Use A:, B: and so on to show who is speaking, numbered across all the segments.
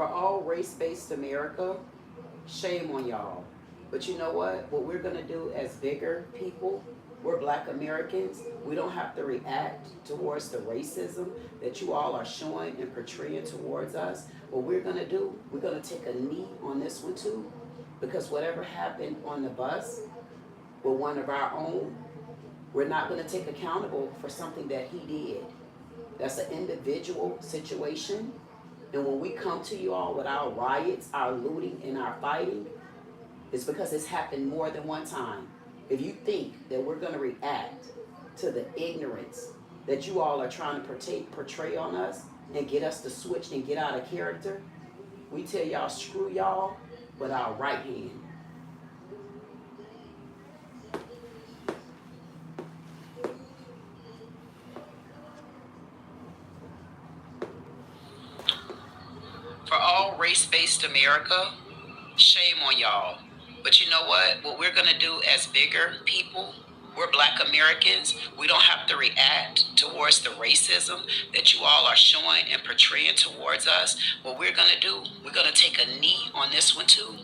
A: For all race-based America, shame on y'all. But you know what? What we're going to do as bigger people, we're Black Americans. We don't have to react towards the racism that you all are showing and portraying towards us. What we're going to do, we're going to take a knee on this one too. Because whatever happened on the bus with one of our own, we're not going to take accountable for something that he did. That's an individual situation. And when we come to you all with our riots, our looting, and our fighting, it's because it's happened more than one time. If you think that we're going to react to the ignorance that you all are trying to portray on us and get us to switch and get out of character, we tell y'all, screw y'all with our right hand. For all race-based America, shame on y'all. But you know what? What we're going to do as bigger people, we're Black Americans. We don't have to react towards the racism that you all are showing and portraying towards us. What we're going to do, we're going to take a knee on this one too.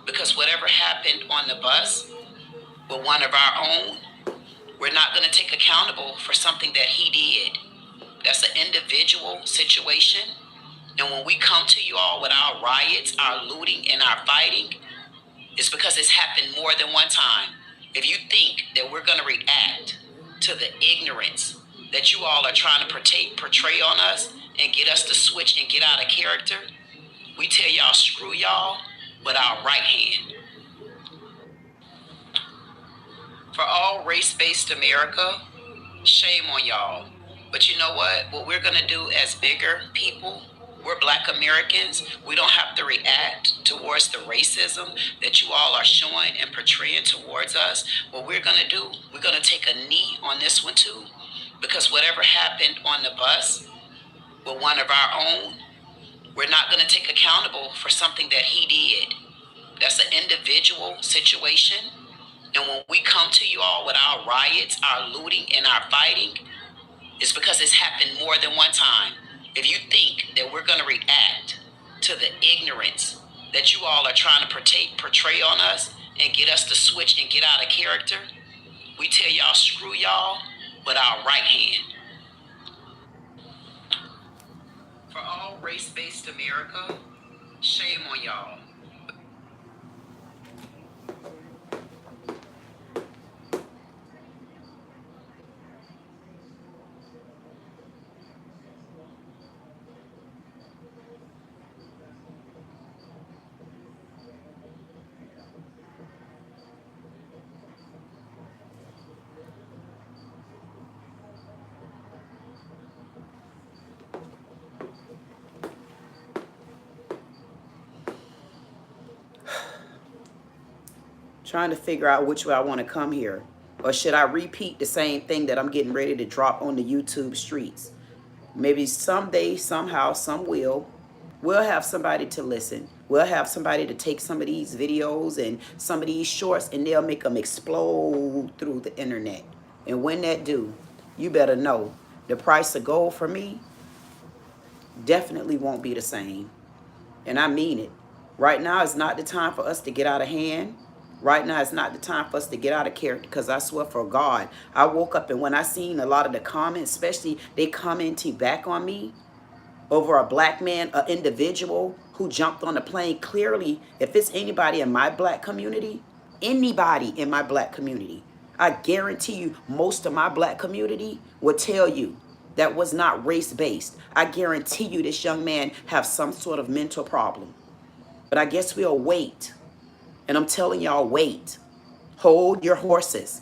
A: Because whatever happened on the bus with one of our own, we're not going to take accountable for something that he did. That's an individual situation. And when we come to you all with our riots, our looting, and our fighting, it's because it's happened more than one time. If you think that we're going to react to the ignorance that you all are trying to portray on us and get us to switch and get out of character, we tell y'all, screw y'all with our right hand. For all race-based America, shame on y'all. But you know what? What we're going to do as bigger people, we're Black Americans. We don't have to react towards the racism that you all are showing and portraying towards us. What we're going to do, we're going to take a knee on this one too. Because whatever happened on the bus with one of our own, we're not going to take accountable for something that he did. That's an individual situation. And when we come to you all with our riots, our looting, and our fighting, it's because it's happened more than one time. If you think that we're going to react to the ignorance that you all are trying to portray on us and get us to switch and get out of character, we tell y'all, screw y'all with our right hand. For all race-based America, shame on y'all. Trying to figure out which way I want to come here. Or should I repeat the same thing that I'm getting ready to drop on the YouTube streets? Maybe someday, somehow, some will. We'll have somebody to listen. We'll have somebody to take some of these videos and some of these shorts and they'll make them explode through the internet. And when that do, you better know the price of gold for me definitely won't be the same. And I mean it. Right now is not the time for us to get out of hand. Right now, it's not the time for us to get out of character, because I swear for God, I woke up and when I seen a lot of the comments, especially they commenting back on me over a black man, an individual who jumped on the plane. Clearly, if it's anybody in my black community, I guarantee you most of my black community would tell you that was not race-based. I guarantee you this young man have some sort of mental problem. But I guess we'll wait. And I'm telling y'all, wait. Hold your horses.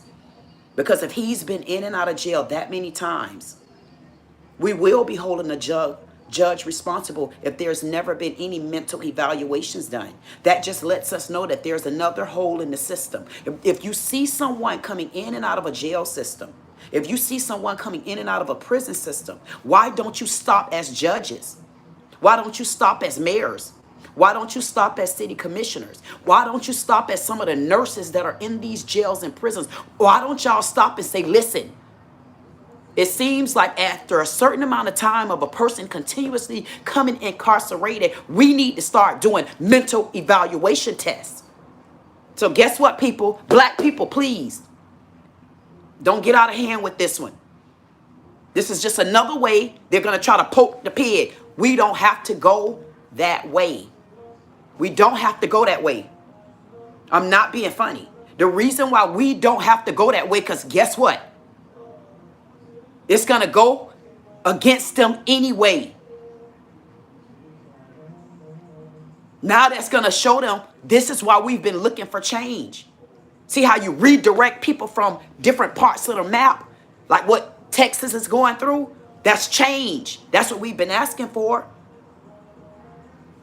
A: Because if he's been in and out of jail that many times, we will be holding the judge responsible if there's never been any mental evaluations done. That just lets us know that there's another hole in the system. If you see someone coming in and out of a jail system, if you see someone coming in and out of a prison system, why don't you stop as judges? Why don't you stop as mayors? Why don't you stop as city commissioners? Why don't you stop as some of the nurses that are in these jails and prisons? Why don't y'all stop and say, listen,
B: It seems like after a certain amount of time of a person continuously coming incarcerated, we need to start doing mental evaluation tests. So guess what, people? Black people, please, don't get out of hand with this one. This is just another way they're going to try to poke the pig. We don't have to go that way. We don't have to go that way. I'm not being funny. The reason why we don't have to go that way, because guess what? It's going to go against them anyway. Now that's going to show them this is why we've been looking for change. See how you redirect people from different parts of the map? Like what Texas is going through? That's change. That's what we've been asking for.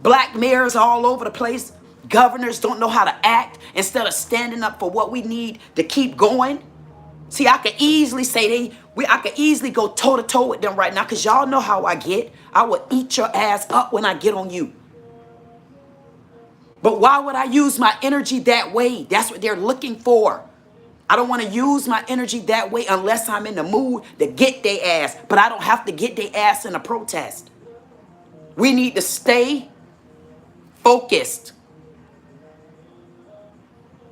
B: Black mayors all over the place. Governors don't know how to act instead of standing up for what we need to keep going. See, I could easily say I could easily go toe to toe with them right now, because y'all know how I get. I will eat your ass up when I get on you. But why would I use my energy that way? That's what they're looking for. I don't want to use my energy that way unless I'm in the mood to get their ass. But I don't have to get their ass in a protest. We need to stay focused.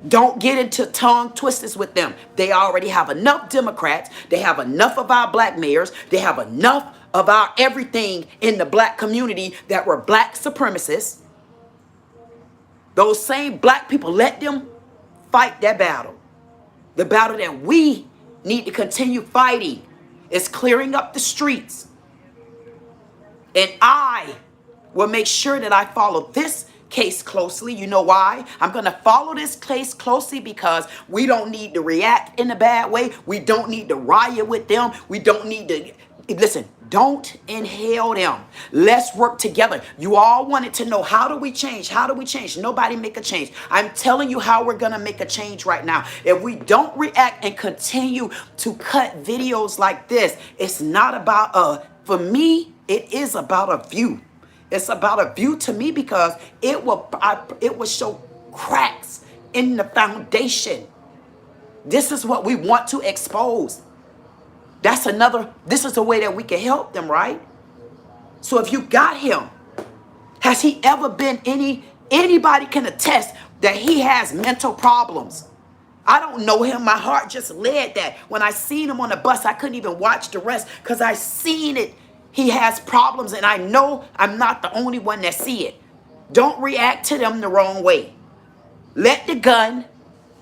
B: Don't get into tongue twisters with them. They already have enough Democrats. They have enough of our black mayors. They have enough of our everything in the black community that were black supremacists. Those same black people, let them fight that battle. The battle that we need to continue fighting is clearing up the streets. And I will make sure that I follow this case closely. You know why? I'm going to follow this case closely because we don't need to react in a bad way. We don't need to riot with them. We don't need to... Listen, don't inhale them. Let's work together. You all wanted to know, how do we change? How do we change? Nobody make a change. I'm telling you how we're going to make a change right now. If we don't react and continue to cut videos like this, it's not about for me, it is about a view. It's about a view to me because it will show cracks in the foundation. This is what we want to expose. This is a way that we can help them, right? So if you got him, has he ever been anybody can attest that he has mental problems? I don't know him. My heart just led that. When I seen him on the bus, I couldn't even watch the rest because I seen it. He has problems, and I know I'm not the only one that see it. Don't react to them the wrong way. Let the gun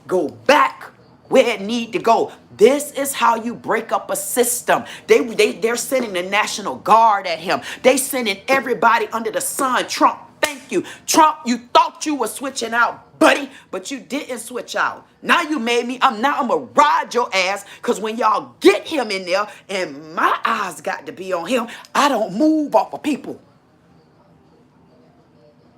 B: go back where it need to go. This is how you break up a system. They're sending the National Guard at him. They sending everybody under the sun. Trump, thank you. Trump, you thought you were switching out, buddy, but you didn't switch out. Now you made me, I'm gonna ride your ass, because when y'all get him in there and my eyes got to be on him, I don't move off of people.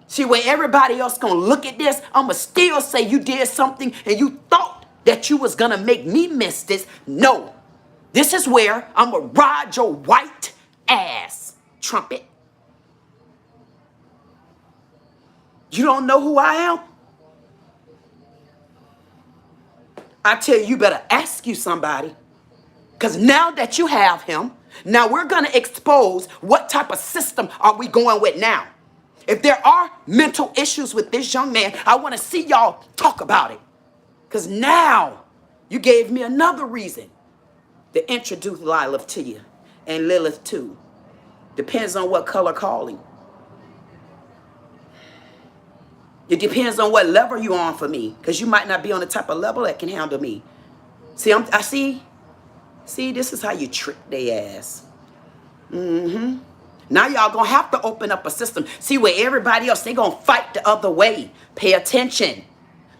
B: See, when everybody else gonna look at this, I'ma still say you did something and you thought that you was gonna make me miss this. No, this is where I'ma ride your white ass, trumpet. You don't know who I am? I tell you, you better ask you somebody. Because now that you have him, now we're gonna expose what type of system are we going with now. If there are mental issues with this young man, I want to see y'all talk about it. Because now you gave me another reason to introduce Lilith to you and Lilith too. Depends on what color calling. It depends on what level you're on for me. Because you might not be on the type of level that can handle me. See, See, this is how you trick their ass. Now y'all gonna have to open up a system. See, where everybody else, they gonna fight the other way. Pay attention.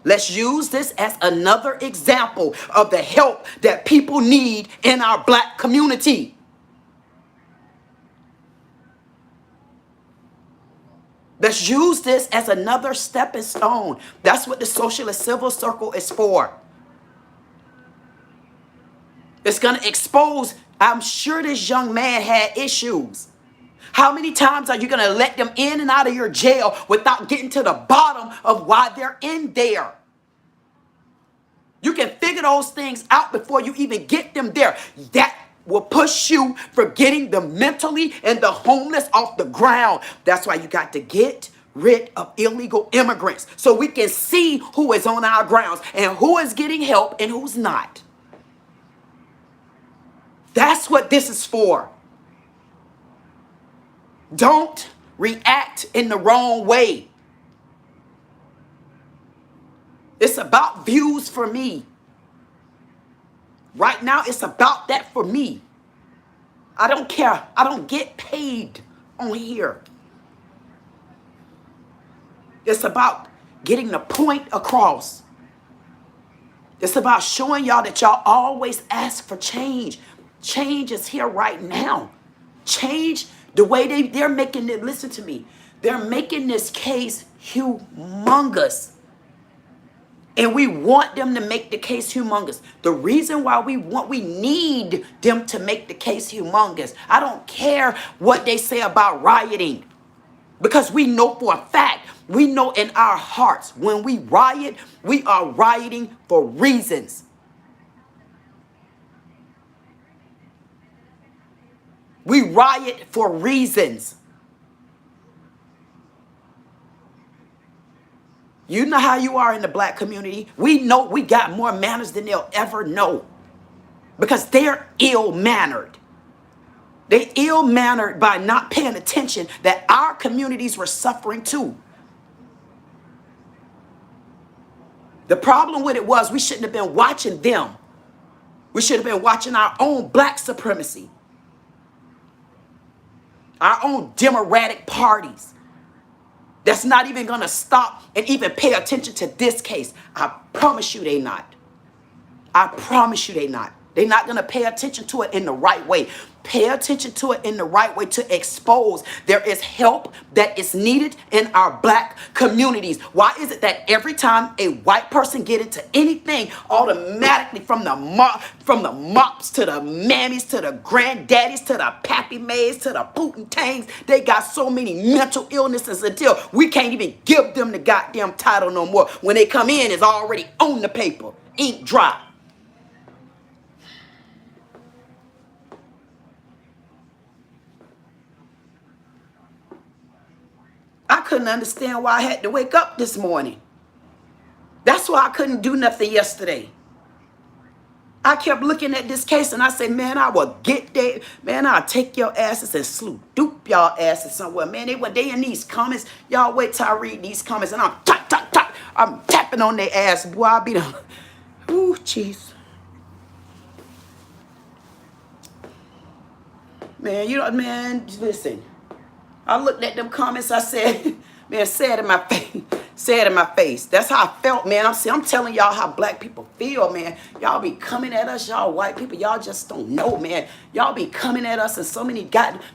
B: Let's use this as another example of the help that people need in our black community. Let's use this as another stepping stone. That's what the Socialist Civil Circle is for. It's going to expose, I'm sure this young man had issues. How many times are you going to let them in and out of your jail without getting to the bottom of why they're in there? You can figure those things out before you even get them there. will push you for getting the mentally and the homeless off the ground. That's why you got to get rid of illegal immigrants so we can see who is on our grounds and who is getting help and who's not. That's what this is for. Don't react in the wrong way. It's about views for me. Right now, it's about that for me. I don't care. I don't get paid on here. It's about getting the point across. It's about showing y'all that y'all always ask for change. Change is here right now. Change the way they're making it. Listen to me. They're making this case humongous. And we want them to make the case humongous. The reason why we need them to make the case humongous. I don't care what they say about rioting. Because we know for a fact, we know in our hearts, when we riot, we are rioting for reasons. We riot for reasons. You know how you are in the black community. We know we got more manners than they'll ever know. Because they're ill-mannered. They ill-mannered by not paying attention that our communities were suffering too. The problem with it was we shouldn't have been watching them. We should have been watching our own black supremacy. Our own democratic parties. That's not even going to stop and even pay attention to this case. I promise you they not. I promise you they not. They're not going to pay attention to it in the right way. Pay attention to it in the right way to expose there is help that is needed in our black communities. Why is it that every time a white person get into anything, automatically from the mops to the mammies to the granddaddies to the pappy maids to the Putin-tangs, they got so many mental illnesses until we can't even give them the goddamn title no more. When they come in, it's already on the paper, ink dry. I couldn't understand why I had to wake up this morning. That's why I couldn't do nothing yesterday. I kept looking at this case and I said, man, I will get there. Man, I'll take your asses and dupe y'all asses somewhere. Man, they in these comments. Y'all wait till I read these comments and I'm I'm tapping on their ass. Boy, I'll be done. Ooh, jeez. Man, man, listen. I looked at them comments. I said, man, say it in my face. Say it in my face. That's how I felt, man. I'm telling y'all how black people feel, man. Y'all be coming at us, y'all white people. Y'all just don't know, man. Y'all be coming at us and so many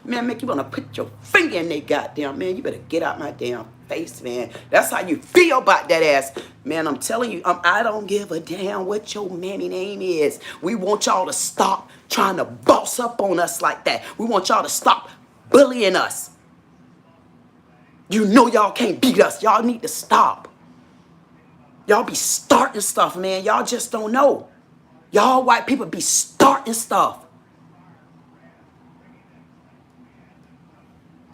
B: man, make you want to put your finger in they goddamn, man. You better get out my damn face, man. That's how you feel about that ass. Man, I'm telling you, I don't give a damn what your mammy name is. We want y'all to stop trying to boss up on us like that. We want y'all to stop bullying us. You know y'all can't beat us. Y'all need to stop. Y'all be starting stuff, man. Y'all just don't know. Y'all white people be starting stuff.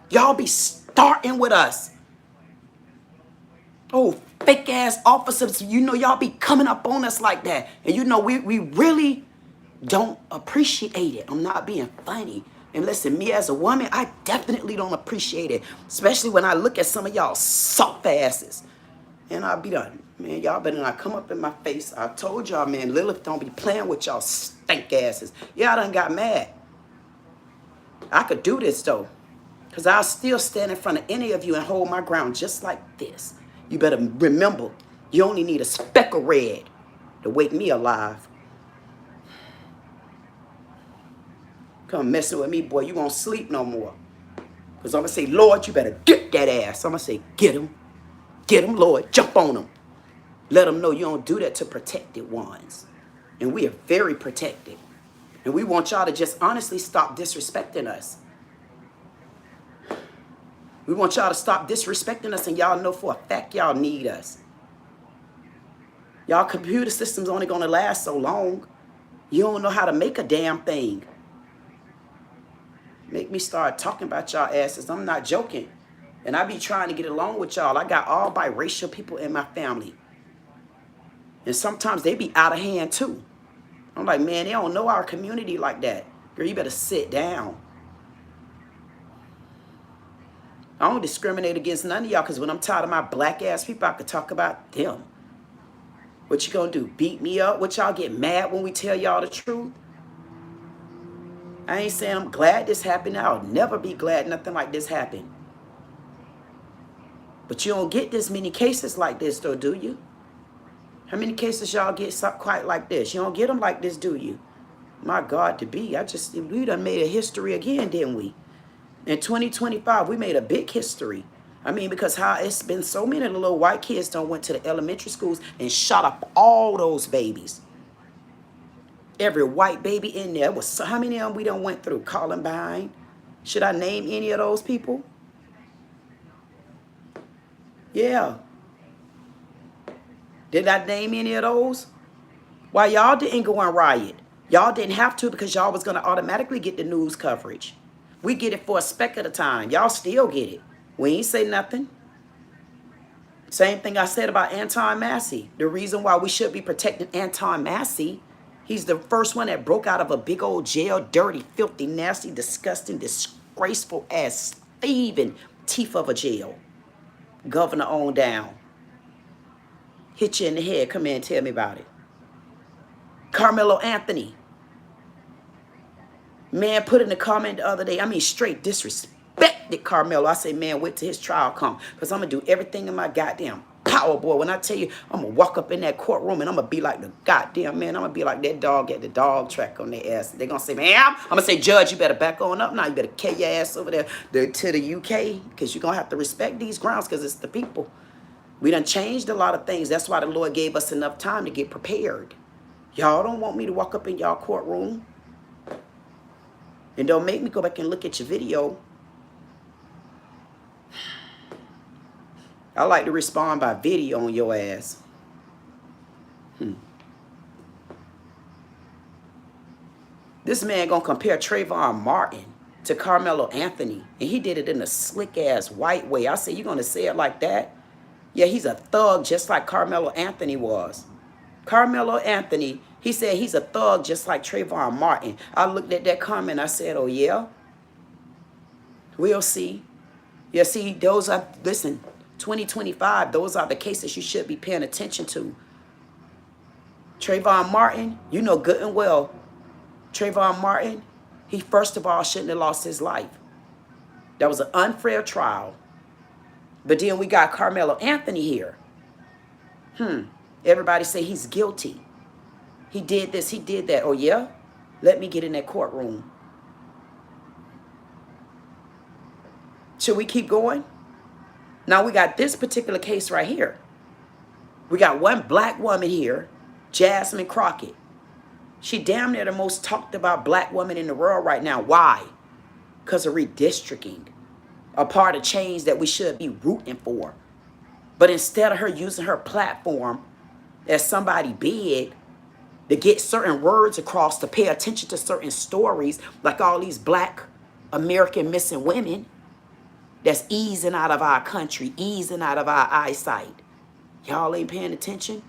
B: Y'all be starting with us. Oh, fake ass officers. You know y'all be coming up on us like that. And you know we really don't appreciate it. I'm not being funny. And listen, me as a woman, I definitely don't appreciate it. Especially when I look at some of y'all soft asses. And I'll be done. Man, y'all better not come up in my face. I told y'all, man, Lilith don't be playing with y'all stink asses. Y'all done got mad. I could do this, though. Because I'll still stand in front of any of you and hold my ground just like this. You better remember, you only need a speck of red to wake me alive. Come messing with me, boy, you won't sleep no more. Because I'm going to say, Lord, you better get that ass. I'm going to say, get him. Get him, Lord. Jump on him. Let them know you don't do that to protected ones. And we are very protected. And we want y'all to just honestly stop disrespecting us. We want y'all to stop disrespecting us, and y'all know for a fact y'all need us. Y'all computer system's only going to last so long. You don't know how to make a damn thing. Make me start talking about y'all asses. I'm not joking. And I be trying to get along with y'all. I got all biracial people in my family. And sometimes they be out of hand too. I'm like, man, they don't know our community like that. Girl, you better sit down. I don't discriminate against none of y'all, because when I'm tired of my black ass people, I could talk about them. What you gonna do? Beat me up? What y'all get mad when we tell y'all the truth? I ain't saying I'm glad this happened. I'll never be glad nothing like this happened. But you don't get this many cases like this though, do you? How many cases y'all get quite like this? You don't get them like this, do you? My God, we done made a history again, didn't we? In 2025, we made a big history. I mean, because how it's been so many little white kids done went to the elementary schools and shot up all those babies. Every white baby in there. Was how many of them we done went through? Columbine. Should I name any of those people? Yeah. Did I name any of those? Why y'all didn't go and riot? Y'all didn't have to, because y'all was going to automatically get the news coverage. We get it for a speck at a time. Y'all still get it. We ain't say nothing. Same thing I said about Anton Massey. The reason why we should be protecting Anton Massey, he's the first one that broke out of a big old jail, dirty, filthy, nasty, disgusting, disgraceful ass thieving teeth of a jail. Governor on down. Hit you in the head. Come in and tell me about it. Carmelo Anthony. Man put in the comment the other day, I mean straight disrespected Carmelo. I say, man, wait till his trial come, because I'm going to do everything in my goddamn power, boy. When I tell you, I'm going to walk up in that courtroom and I'm going to be like the goddamn man. I'm going to be like that dog at the dog track on their ass. They're going to say, man, I'm going to say, Judge, you better back on up now. You better carry your ass over there to the UK, because you're going to have to respect these grounds, because it's the people. We done changed a lot of things. That's why the Lord gave us enough time to get prepared. Y'all don't want me to walk up in y'all courtroom. And don't make me go back and look at your video. I like to respond by video on your ass. This man gonna compare Trayvon Martin to Carmelo Anthony. And he did it in a slick ass white way. I say, you gonna say it like that? Yeah, he's a thug just like Carmelo Anthony was. Carmelo Anthony, he said he's a thug just like Trayvon Martin. I looked at that comment, I said, oh yeah? We'll see. Yeah, see, those are, listen, 2025, those are the cases you should be paying attention to. Trayvon Martin, you know good and well, Trayvon Martin, he first of all shouldn't have lost his life. That was an unfair trial. But then we got Carmelo Anthony here. Everybody say he's guilty. He did this, he did that. Oh yeah? Let me get in that courtroom. Should we keep going? Now we got this particular case right here. We got one black woman here, Jasmine Crockett. She damn near the most talked about black woman in the world right now. Why? Because of redistricting. A part of change that we should be rooting for. But instead of her using her platform as somebody big to get certain words across, to pay attention to certain stories, like all these black American missing women that's easing out of our country, easing out of our eyesight. Y'all ain't paying attention?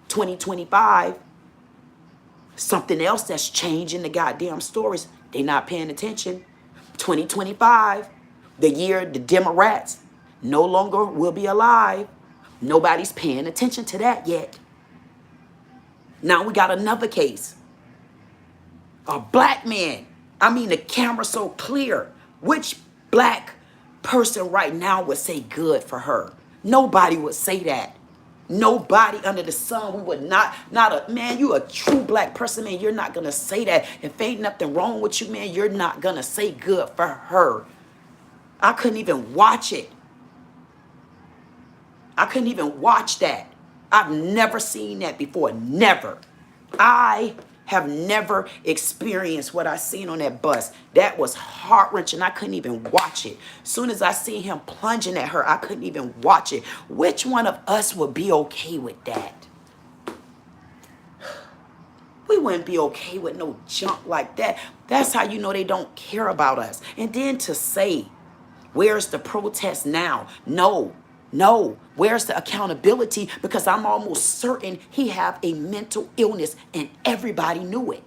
B: 2025, something else that's changing the goddamn stories. They not paying attention. 2025, the year the Democrats no longer will be alive. Nobody's paying attention to that yet. Now we got another case. A black man. I mean, the camera so clear. Which black person right now would say good for her? Nobody would say that. Nobody under the sun. We would not a man, you a true black person, man. You're not gonna say that. If ain't nothing wrong with you, man, you're not gonna say good for her. I couldn't even watch it. I couldn't even watch that. I've never seen that before. Never. I have never experienced what I seen on that bus. That was heart-wrenching. I couldn't even watch it. As soon as I seen him plunging at her, I couldn't even watch it. Which one of us would be okay with that? We wouldn't be okay with no junk like that. That's how you know they don't care about us. And then to say, where's the protest now? No, no. Where's the accountability? Because I'm almost certain he have a mental illness and everybody knew it.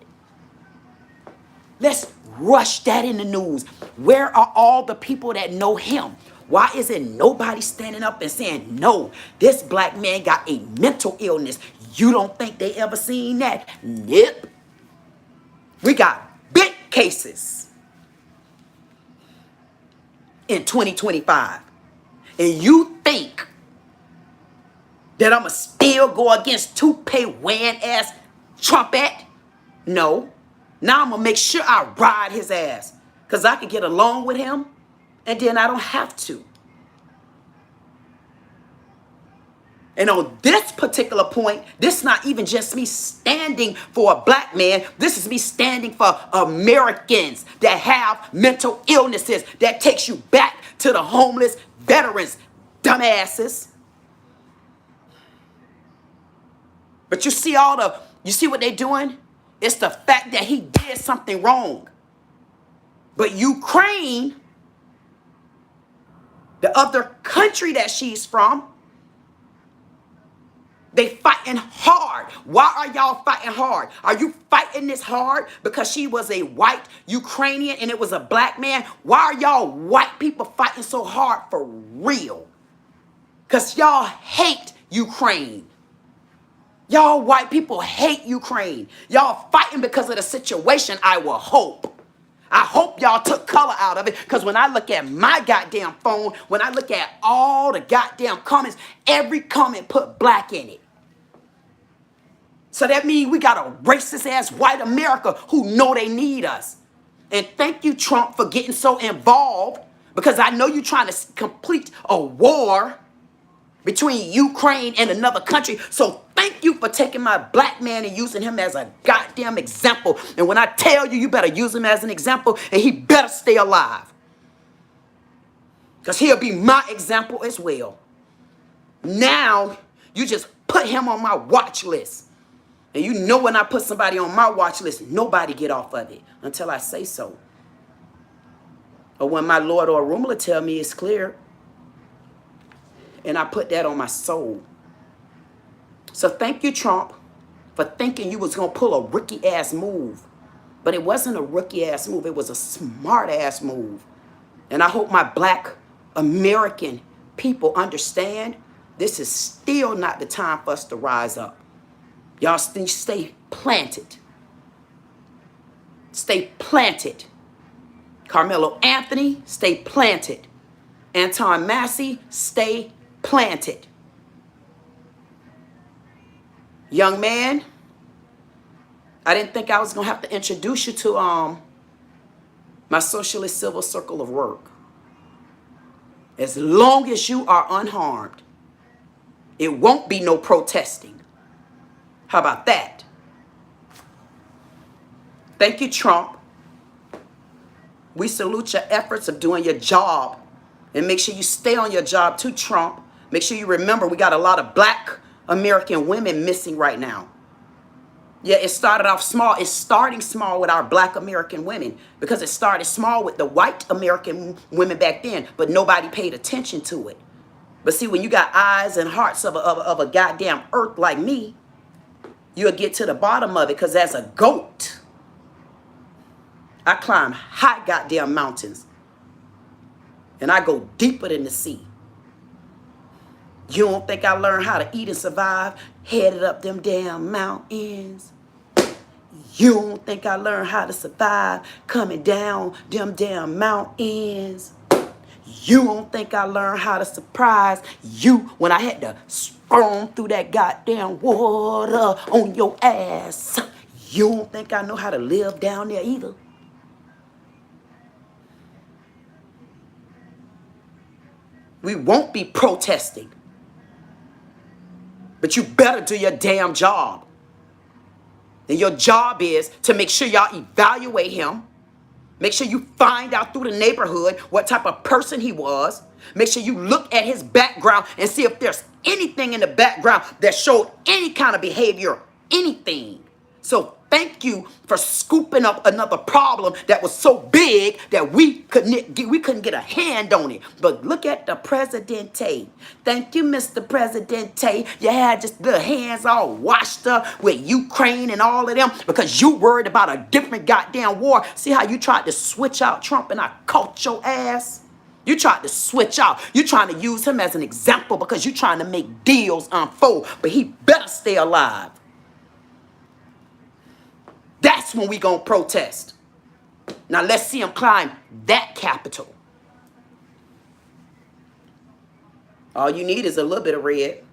B: Let's rush that in the news. Where are all the people that know him? Why isn't nobody standing up and saying, no, this black man got a mental illness? You don't think they ever seen that? Nope. We got big cases in 2025. And you think that I'ma still go against toupee wearing ass Trumpet? No. Now I'm gonna make sure I ride his ass. Because I can get along with him and then I don't have to. And on this particular point, this is not even just me standing for a black man. This is me standing for Americans that have mental illnesses that takes you back to the homeless veterans, dumbasses. But you see what they're doing? It's the fact that he did something wrong. But Ukraine, the other country that she's from, they fighting hard. Why are y'all fighting hard? Are you fighting this hard because she was a white Ukrainian and it was a black man? Why are y'all white people fighting so hard for real? Because y'all hate Ukraine. Y'all white people hate Ukraine. Y'all fighting because of the situation, I will hope. I hope y'all took color out of it, because when I look at my goddamn phone, when I look at all the goddamn comments, every comment put black in it. So that means we got a racist ass white America who know they need us. And thank you, Trump, for getting so involved, because I know you're trying to complete a war between Ukraine and another country. So thank you for taking my black man and using him as a goddamn example. And when I tell you, you better use him as an example, and he better stay alive, because he'll be my example as well. Now, you just put him on my watch list. And you know when I put somebody on my watch list, nobody get off of it until I say so. Or when my Lord or orunmila tell me it's clear. And I put that on my soul. So thank you, Trump, for thinking you was going to pull a rookie-ass move. But it wasn't a rookie-ass move. It was a smart-ass move. And I hope my black American people understand this is still not the time for us to rise up. Y'all stay planted. Stay planted. Carmelo Anthony, stay planted. Anton Massey, stay planted. Young man, I didn't think I was going to have to introduce you to my socialist civil circle of work. As long as you are unharmed, it won't be no protesting. How about that? Thank you, Trump. We salute your efforts of doing your job. And make sure you stay on your job too, Trump. Make sure you remember we got a lot of black American women missing right now. Yeah, it started off small. It's starting small with our black American women, because it started small with the white American women back then, but nobody paid attention to it. But see, when you got eyes and hearts of a goddamn earth like me, you'll get to the bottom of it, because as a goat, I climb high goddamn mountains. And I go deeper than the sea. You don't think I learned how to eat and survive headed up them damn mountains? You don't think I learned how to survive coming down them damn mountains? You don't think I learned how to surprise you when I had to storm through that goddamn water on your ass? You don't think I know how to live down there either? We won't be protesting. But you better do your damn job. And your job is to make sure y'all evaluate him. Make sure you find out through the neighborhood what type of person he was. Make sure you look at his background and see if there's anything in the background that showed any kind of behavior, anything. So thank you for scooping up another problem that was so big that we couldn't get a hand on it. But look at the Presidente. Thank you, Mr. Presidente. You had just the hands all washed up with Ukraine and all of them because you worried about a different goddamn war. See how you tried to switch out Trump and I caught your ass? You tried to switch out. You trying to use him as an example because you trying to make deals unfold. But he better stay alive. That's when we gonna protest. Now let's see him climb that Capitol. All you need is a little bit of red.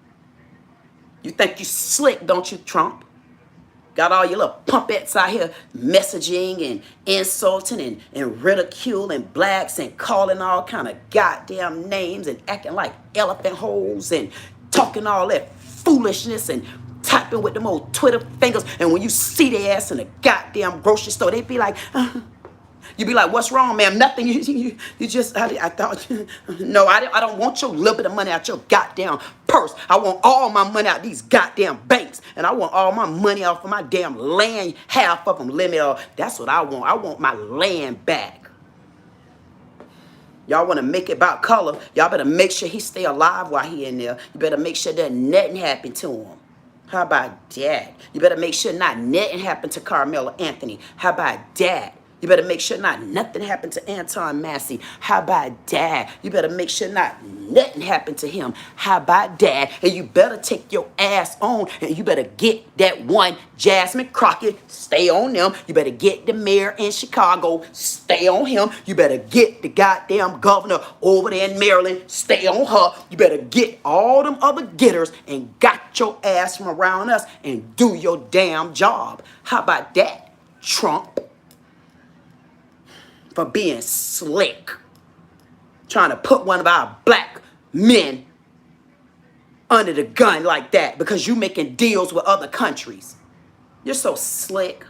B: You think you slick, don't you, Trump? Got all your little pumpettes out here messaging and insulting and ridiculing blacks and calling all kind of goddamn names and acting like elephant holes and talking all that foolishness and typing with them old Twitter fingers. And when you see their ass in a goddamn grocery store, they be like, you be like, what's wrong, ma'am? Nothing. You just, I thought, no, I don't want your little bit of money out your goddamn purse. I want all my money out these goddamn banks. And I want all my money off of my damn land. Half of them limit. That's what I want. I want my land back. Y'all want to make it about color. Y'all better make sure he stay alive while he in there. You better make sure that nothing happened to him. How about that? You better make sure not nothing happened to Carmelo Anthony. How about that? You better make sure not nothing happened to Anton Massey. How about that? You better make sure not nothing happened to him. How about that? And you better take your ass on and you better get that one Jasmine Crockett, stay on them. You better get the mayor in Chicago, stay on him. You better get the goddamn governor over there in Maryland, stay on her. You better get all them other getters and got your ass from around us and do your damn job. How about that, Trump? For being slick. Trying to put one of our black men under the gun like that because you making deals with other countries. You're so slick.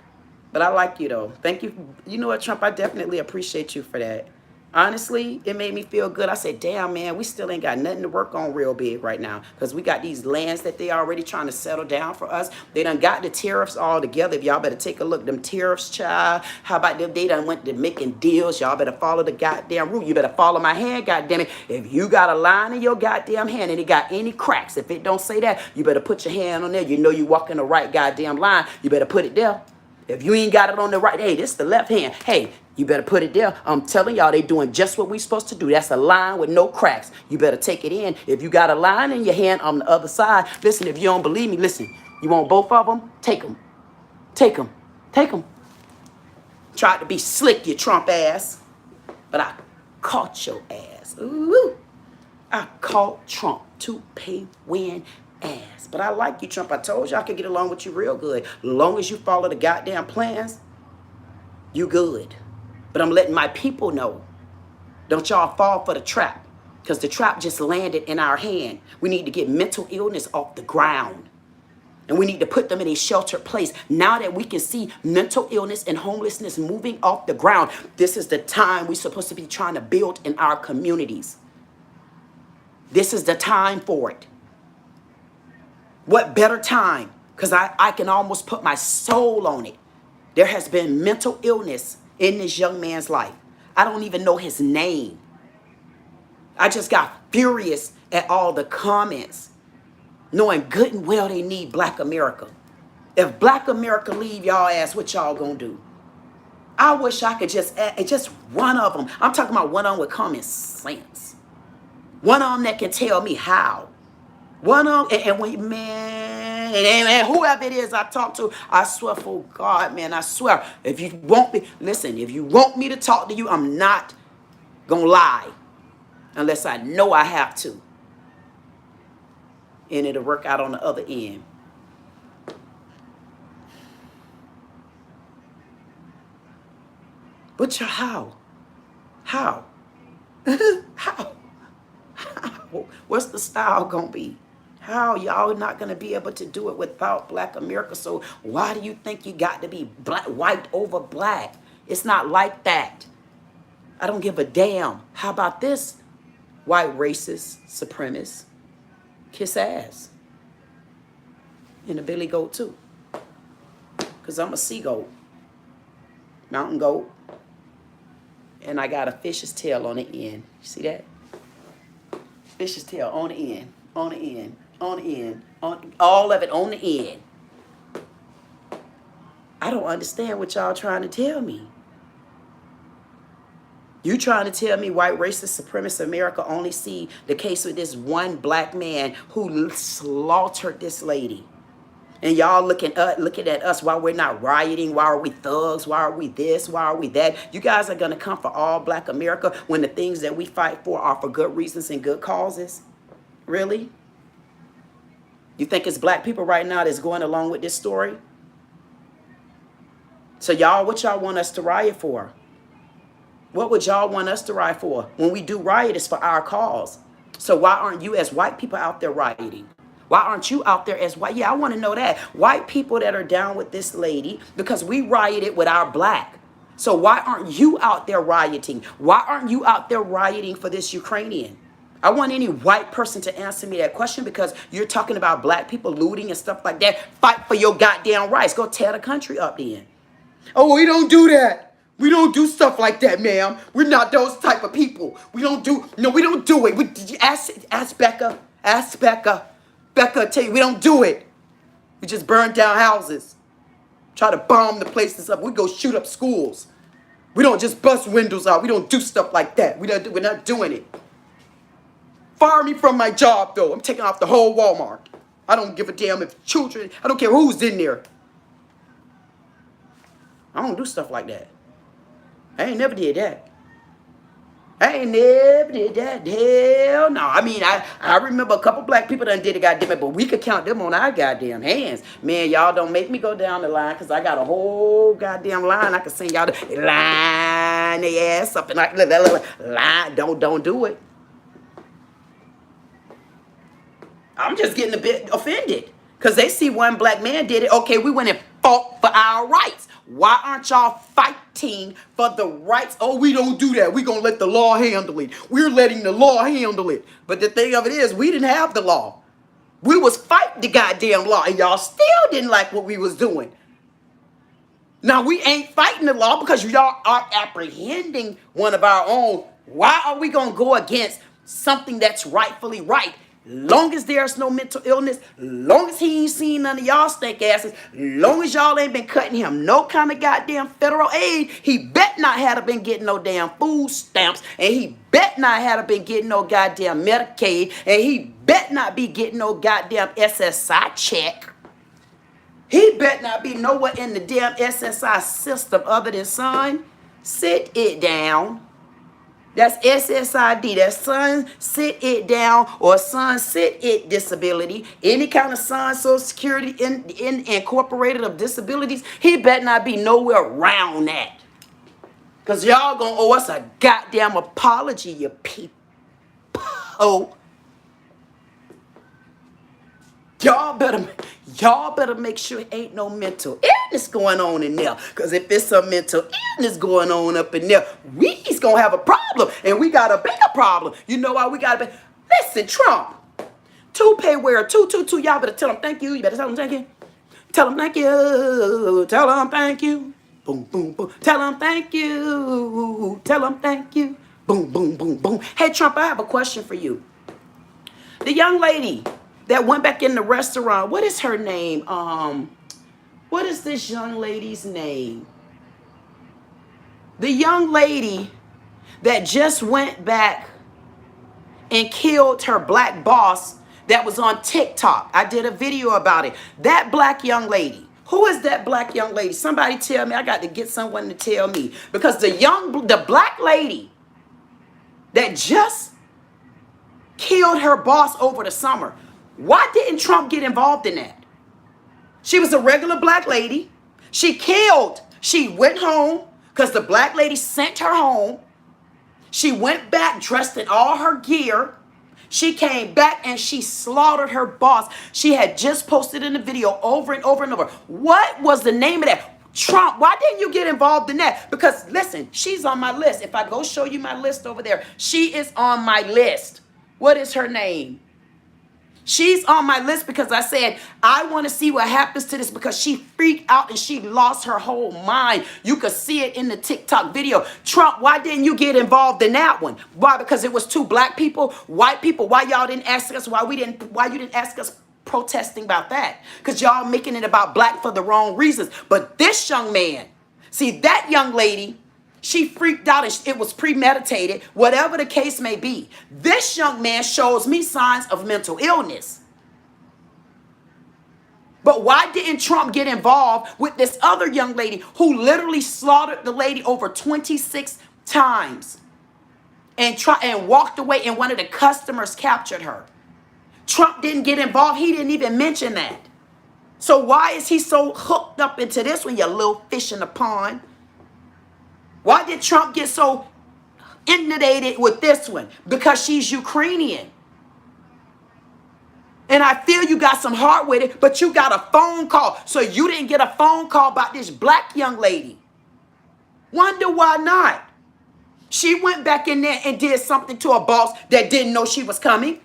B: But I like you though. Thank you. You know what, Trump? I definitely appreciate you for that. Honestly, it made me feel good. I said, damn, man, we still ain't got nothing to work on real big right now because we got these lands that they already trying to settle down for us. They done got the tariffs all together. If y'all better take a look, them tariffs, child. How about them? They done went to making deals. Y'all better follow the goddamn rule. You better follow my hand, goddamn it. If you got a line in your goddamn hand and it got any cracks, if it don't say that, you better put your hand on there. You know you walking the right goddamn line. You better put it there. If you ain't got it on the right, hey, this is the left hand. Hey, you better put it there. I'm telling y'all, they doing just what we supposed to do. That's a line with no cracks. You better take it in. If you got a line in your hand on the other side, listen, if you don't believe me, listen. You want both of them? Take them. Take them. Take them. Tried to be slick, you Trump ass. But I caught your ass. Ooh. I caught Trump to pay win ass. But I like you, Trump. I told you I could get along with you real good. As long as you follow the goddamn plans, you good. But I'm letting my people know. Don't y'all fall for the trap. Because the trap just landed in our hand. We need to get mental illness off the ground. And we need to put them in a sheltered place. Now that we can see mental illness and homelessness moving off the ground, this is the time we're supposed to be trying to build in our communities. This is the time for it. What better time? Because I can almost put my soul on it. There has been mental illness in this young man's life. I don't even know his name. I just got furious at all the comments, knowing good and well they need Black America. If Black America leave y'all ass, what y'all gonna do? I wish I could just one of them. I'm talking about one of them with common sense. One of them that can tell me how. One of them, and we, man, and whoever it is I talk to, I swear for God, man, I swear, if you want me, listen, if you want me to talk to you, I'm not gonna lie unless I know I have to. And it'll work out on the other end. But how? How? How? What's the style gonna be? How? Y'all not gonna be able to do it without Black America. So why do you think you got to be black, white over black? It's not like that. I don't give a damn. How about this? White racist, supremacist, kiss ass. And the Billy Goat too. Because I'm a sea goat. Mountain goat. And I got a fish's tail on the end. You see that? Fish's tail on the end. On the end. On the end. All of it on the end. I don't understand what y'all trying to tell me. You trying to tell me white racist supremacist America only see the case with this one black man who slaughtered this lady. And y'all looking at us while we're not rioting. Why are we thugs? Why are we this? Why are we that? You guys are going to come for all black America when the things that we fight for are for good reasons and good causes? Really? You think it's black people right now that's going along with this story? So y'all, what y'all want us to riot for? What would y'all want us to riot for? When we do riot, it's for our cause. So why aren't you as white people out there rioting? Why aren't you out there as white? Yeah, I want to know that. White people that are down with this lady because we rioted with our black. So why aren't you out there rioting? Why aren't you out there rioting for this Ukrainian? I want any white person to answer me that question because you're talking about black people looting and stuff like that. Fight for your goddamn rights. Go tear the country up then. Oh, we don't do that. We don't do stuff like that, ma'am. We're not those type of people. We don't do it. Did you ask Becca? Ask Becca. Becca tell you we don't do it. We just burn down houses. Try to bomb the places up. We go shoot up schools. We don't just bust windows out. We don't do stuff like that. We're not doing it. Fire me from my job, though. I'm taking off the whole Walmart. I don't give a damn if children, I don't care who's in there. I don't do stuff like that. I ain't never did that. Hell no. I mean, I remember a couple black people done did it, goddamn it, but we could count them on our goddamn hands. Man, y'all don't make me go down the line because I got a whole goddamn line. I can send y'all to line their ass up and like line. Don't do it. I'm just getting a bit offended because they see one black man did it. Okay, we went and fought for our rights. Why aren't y'all fighting for the rights? Oh, we don't do that. We're going to let the law handle it. We're letting the law handle it. But the thing of it is, we didn't have the law. We was fighting the goddamn law, and y'all still didn't like what we was doing. Now, we ain't fighting the law because y'all are apprehending one of our own. Why are we going to go against something that's rightfully right? Long as there's no mental illness, long as he ain't seen none of y'all stink asses, long as y'all ain't been cutting him no kind of goddamn federal aid, he bet not have been getting no damn food stamps, and he bet not have been getting no goddamn Medicaid, and he bet not be getting no goddamn SSI check. He bet not be nowhere in the damn SSI system other than, son, sit it down. That's SSID. That's son, sit it down, or son, sit it disability. Any kind of son, Social Security in incorporated of disabilities, he better not be nowhere around that. Because y'all gonna owe us a goddamn apology, you people. Y'all better make sure ain't no mental illness going on in there. Because if it's some mental illness going on up in there, we's going to have a problem. And we got a bigger problem. You know why we got a big... Listen, Trump. Toupee wearer 222. Y'all better tell him thank you. You better tell him thank you. Tell him thank you. Tell him thank you. Boom, boom, boom. Tell him thank you. Tell him thank you. Boom, boom, boom, boom. Hey, Trump, I have a question for you. The young lady that went back in the restaurant, what is her name? What is this young lady's name? The young lady that just went back and killed her black boss that was on TikTok. I did a video about it. That black young lady. Who is that black young lady? Somebody tell me. I got to get someone to tell me. Because the black lady that just killed her boss over the summer, why didn't Trump get involved in that? She was a regular black lady. She went home because the black lady sent her home. She went back dressed in all her gear. She came back and she slaughtered her boss. She had just posted in the video over and over and over. What was the name of that? Trump, why didn't you get involved in that? Because listen, she's on my list. If I go show you my list over there, she is on my list. What is her name? She's on my list because I said, I want to see what happens to this because she freaked out and she lost her whole mind. You could see it in the TikTok video. Trump, why didn't you get involved in that one? Why? Because it was two black people, white people. Why y'all didn't ask us? Why you didn't ask us protesting about that? Because y'all making it about black for the wrong reasons. But this young man, see that young lady, she freaked out and it was premeditated, whatever the case may be. This young man shows me signs of mental illness. But why didn't Trump get involved with this other young lady who literally slaughtered the lady over 26 times and walked away and one of the customers captured her? Trump didn't get involved. He didn't even mention that. So why is he so hooked up into this one, you little fish in the pond? Why did Trump get so inundated with this one? Because she's Ukrainian. And I feel you got some heart with it, but you got a phone call. So you didn't get a phone call about this black young lady. Wonder why not? She went back in there and did something to a boss that didn't know she was coming.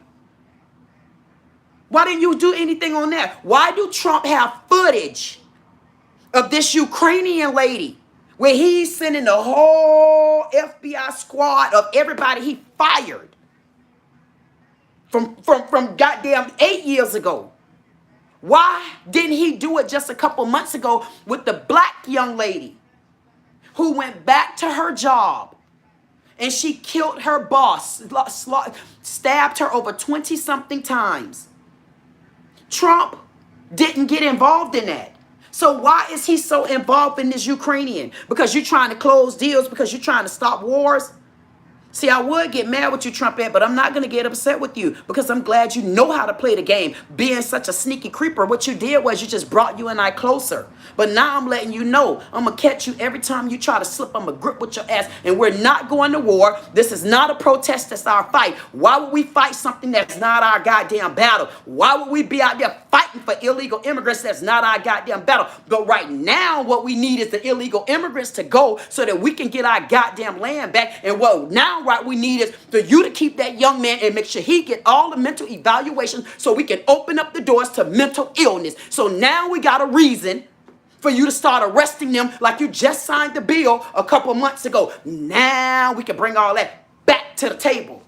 B: Why didn't you do anything on that? Why do Trump have footage of this Ukrainian lady where he's sending the whole FBI squad of everybody he fired from goddamn 8 years ago? Why didn't he do it just a couple months ago with the black young lady who went back to her job and she killed her boss, stabbed her over 20-something times? Trump didn't get involved in that. So why is he so involved in this Ukrainian? Because you're trying to close deals, because you're trying to stop wars? See, I would get mad with you, Trump, but I'm not going to get upset with you because I'm glad you know how to play the game. Being such a sneaky creeper, what you did was you just brought you and I closer. But now I'm letting you know, I'm going to catch you every time you try to slip. I'm going to grip with your ass. And we're not going to war. This is not a protest. That's our fight. Why would we fight something that's not our goddamn battle? Why would we be out there fighting for illegal immigrants? That's not our goddamn battle. But right now, what we need is the illegal immigrants to go so that we can get our goddamn land back. And what now what we need is for you to keep that young man and make sure he get all the mental evaluations so we can open up the doors to mental illness. So now we got a reason for you to start arresting them like you just signed the bill a couple months ago. Now we can bring all that back to the table.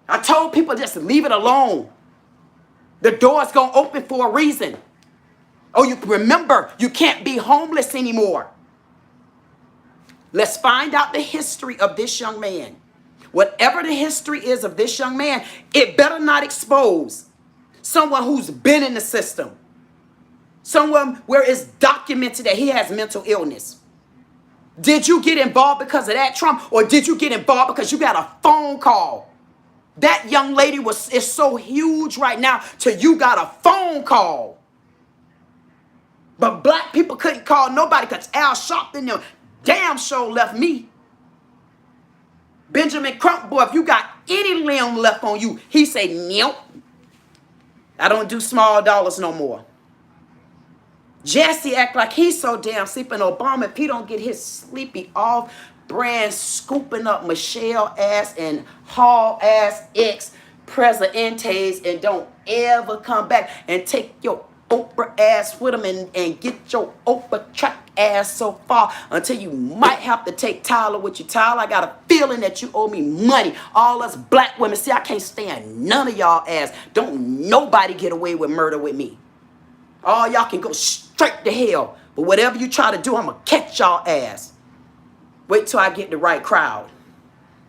B: I told people just leave it alone. The door's going to open for a reason. Oh, you remember, you can't be homeless anymore. Let's find out the history of this young man. Whatever the history is of this young man, it better not expose someone who's been in the system. Someone where it's documented that he has mental illness. Did you get involved because of that, Trump? Or did you get involved because you got a phone call? That young lady is so huge right now till you got a phone call. But black people couldn't call nobody because Al Sharpton them damn sure left me. Benjamin Crump, boy, if you got any limb left on you, he said, nope. I don't do small dollars no more. Jesse act like he's so damn sleeping Obama if he don't get his sleepy off brand scooping up Michelle ass and Hall ass ex presidentes and don't ever come back and take your Oprah ass with him and get your Oprah track ass so far until you might have to take Tyler with you. Tyler, I got a feeling that you owe me money. All us black women. See, I can't stand none of y'all ass. Don't nobody get away with murder with me. All y'all can go straight to hell. But whatever you try to do, I'm going to catch y'all ass. Wait till I get the right crowd.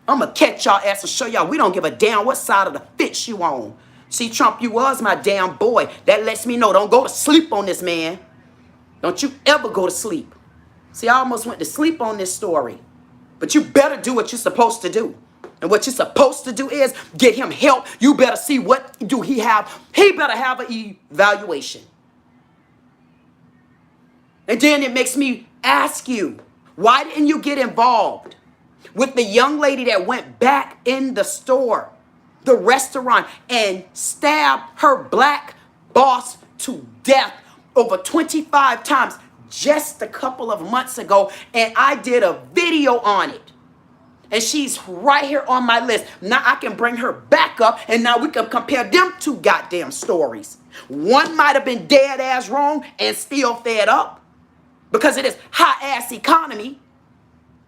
B: I'm going to catch y'all ass and show y'all we don't give a damn what side of the fence you on. See, Trump, you was my damn boy. That lets me know don't go to sleep on this man. Don't you ever go to sleep. See, I almost went to sleep on this story. But you better do what you're supposed to do. And what you're supposed to do is get him help. You better see what do he have. He better have an evaluation. And then it makes me ask you, why didn't you get involved with the young lady that went back in the store, the restaurant, and stabbed her black boss to death over 25 times just a couple of months ago? And I did a video on it. And she's right here on my list. Now I can bring her back up, and now we can compare them two goddamn stories. One might have been dead ass wrong and still fed up because of this high ass economy.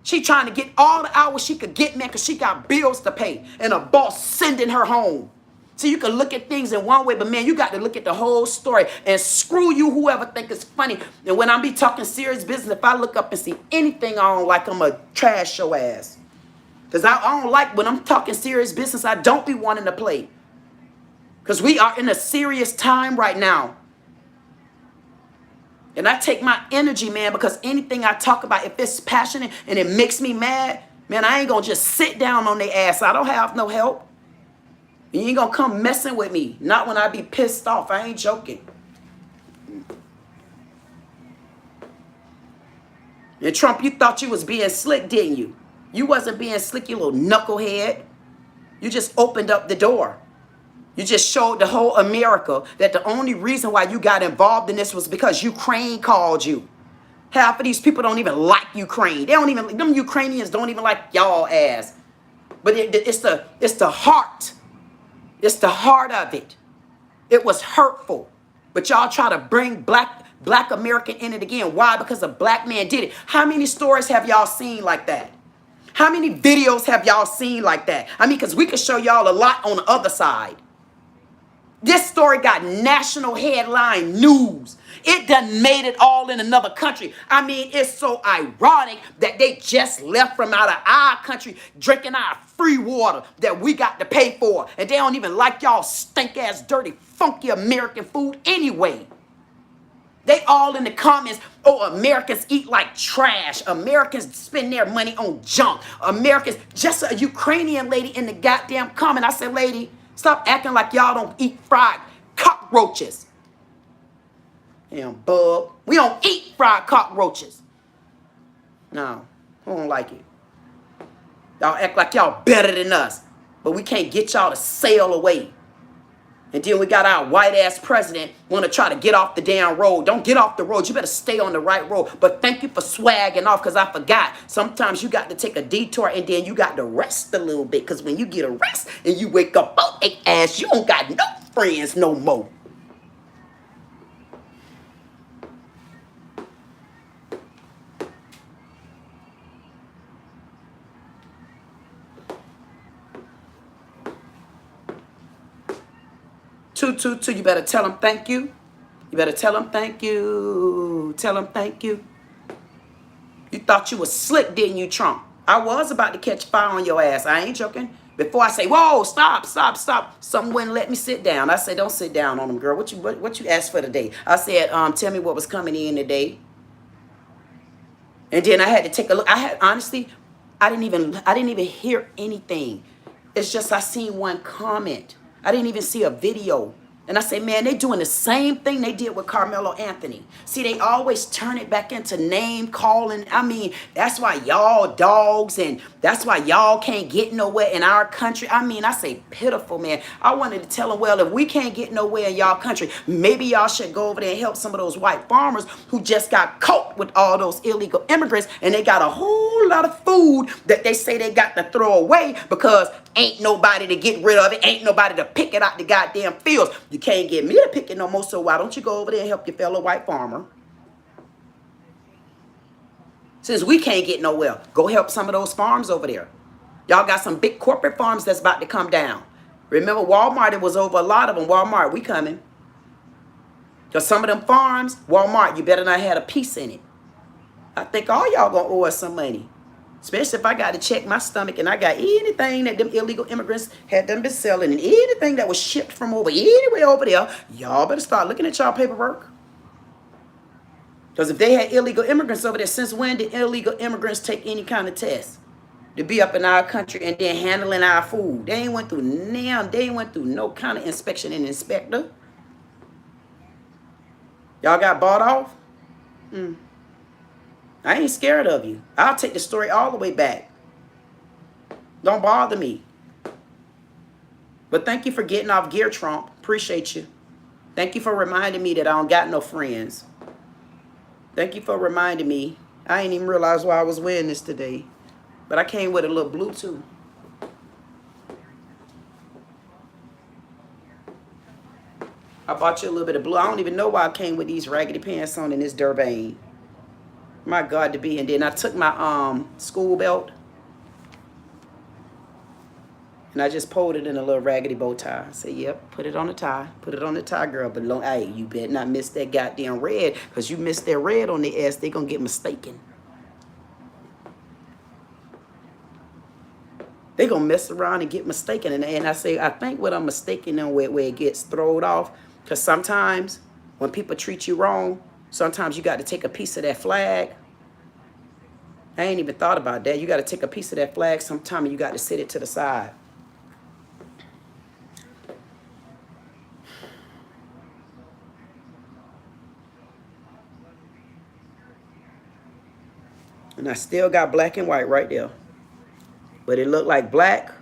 B: She trying to get all the hours she could get, man, because she got bills to pay and a boss sending her home. So you can look at things in one way, but man, you got to look at the whole story. And screw you, whoever think it's funny. And when I be talking serious business, if I look up and see anything I don't like, I'm a trash your ass. Because I don't like when I'm talking serious business, I don't be wanting to play. Because we are in a serious time right now. And I take my energy, man, because anything I talk about, if it's passionate and it makes me mad, man, I ain't going to just sit down on their ass. I don't have no help. You ain't going to come messing with me. Not when I be pissed off. I ain't joking. And Trump, you thought you was being slick, didn't you? You wasn't being slick, you little knucklehead. You just opened up the door. You just showed the whole America that the only reason why you got involved in this was because Ukraine called you. Half of these people don't even like Ukraine. They don't even, them Ukrainians don't even like y'all ass. But it's the heart. It's the heart of it. It was hurtful. But y'all try to bring black American in it again. Why? Because a black man did it. How many stories have y'all seen like that? How many videos have y'all seen like that? I mean, because we could show y'all a lot on the other side. This story got national headline news. It done made it all in another country. I mean, it's so ironic that they just left from out of our country drinking our free water that we got to pay for. And they don't even like y'all stink-ass, dirty, funky American food anyway. They all in the comments, oh, Americans eat like trash. Americans spend their money on junk. Americans, just a Ukrainian lady in the goddamn comment. I said, lady, stop acting like y'all don't eat fried cockroaches. Damn bug. We don't eat fried cockroaches. No, I don't like it. Y'all act like y'all better than us. But we can't get y'all to sail away. And then we got our white-ass president want to try to get off the damn road. Don't get off the road. You better stay on the right road. But thank you for swagging off, because I forgot. Sometimes you got to take a detour and then you got to rest a little bit. Because when you get a rest and you wake up out their ass, you don't got no friends no more. Two, you better tell them thank you. You better tell them thank you. Tell them thank you. You thought you was slick, didn't you, Trump? I was about to catch fire on your ass. I ain't joking. Before I say, whoa, stop. Someone wouldn't let me sit down. I said, don't sit down on them, girl. What you asked for today? I said, tell me what was coming in today. And then I had to take a look. Honestly, I didn't even hear anything. It's just I seen one comment. I didn't even see a video. And I say, man, they doing the same thing they did with Carmelo Anthony. See, they always turn it back into name calling. I mean, that's why y'all dogs, and that's why y'all can't get nowhere in our country. I mean, I say pitiful, man. I wanted to tell them, well, if we can't get nowhere in y'all country, maybe y'all should go over there and help some of those white farmers who just got caught with all those illegal immigrants, and they got a whole lot of food that they say they got to throw away because ain't nobody to get rid of it. Ain't nobody to pick it out the goddamn fields. You can't get me to pick it no more, so why don't you go over there and help your fellow white farmer? Since we can't get nowhere, go help some of those farms over there. Y'all got some big corporate farms that's about to come down. Remember, Walmart, it was over a lot of them. Walmart, we coming. Because some of them farms, Walmart, you better not have a piece in it. I think all y'all gonna owe us some money. Especially if I got to check my stomach and I got anything that them illegal immigrants had done been selling and anything that was shipped from anywhere over there, y'all better start looking at y'all paperwork. Because if they had illegal immigrants over there, since when did illegal immigrants take any kind of test to be up in our country and then handling our food? They ain't went through no kind of inspection and inspector. Y'all got bought off? I ain't scared of you. I'll take the story all the way back. Don't bother me. But thank you for getting off gear, Trump. Appreciate you. Thank you for reminding me that I don't got no friends. Thank you for reminding me. I ain't even realize why I was wearing this today. But I came with a little blue too. I bought you a little bit of blue. I don't even know why I came with these raggedy pants on in this Durban. My God, to be. And then I took my school belt and I just pulled it in a little raggedy bow tie. I said, yep, put it on the tie. Put it on the tie, girl. But hey, you better not miss that goddamn red, because you miss that red on the ass, they gonna get mistaken. They gonna mess around and get mistaken. And I say, I think what I'm mistaken in where it gets thrown off, because sometimes when people treat you wrong, sometimes you got to take a piece of that flag. I ain't even thought about that. You got to take a piece of that flag sometime and you got to sit it to the side. And I still got black and white right there. But it looked like black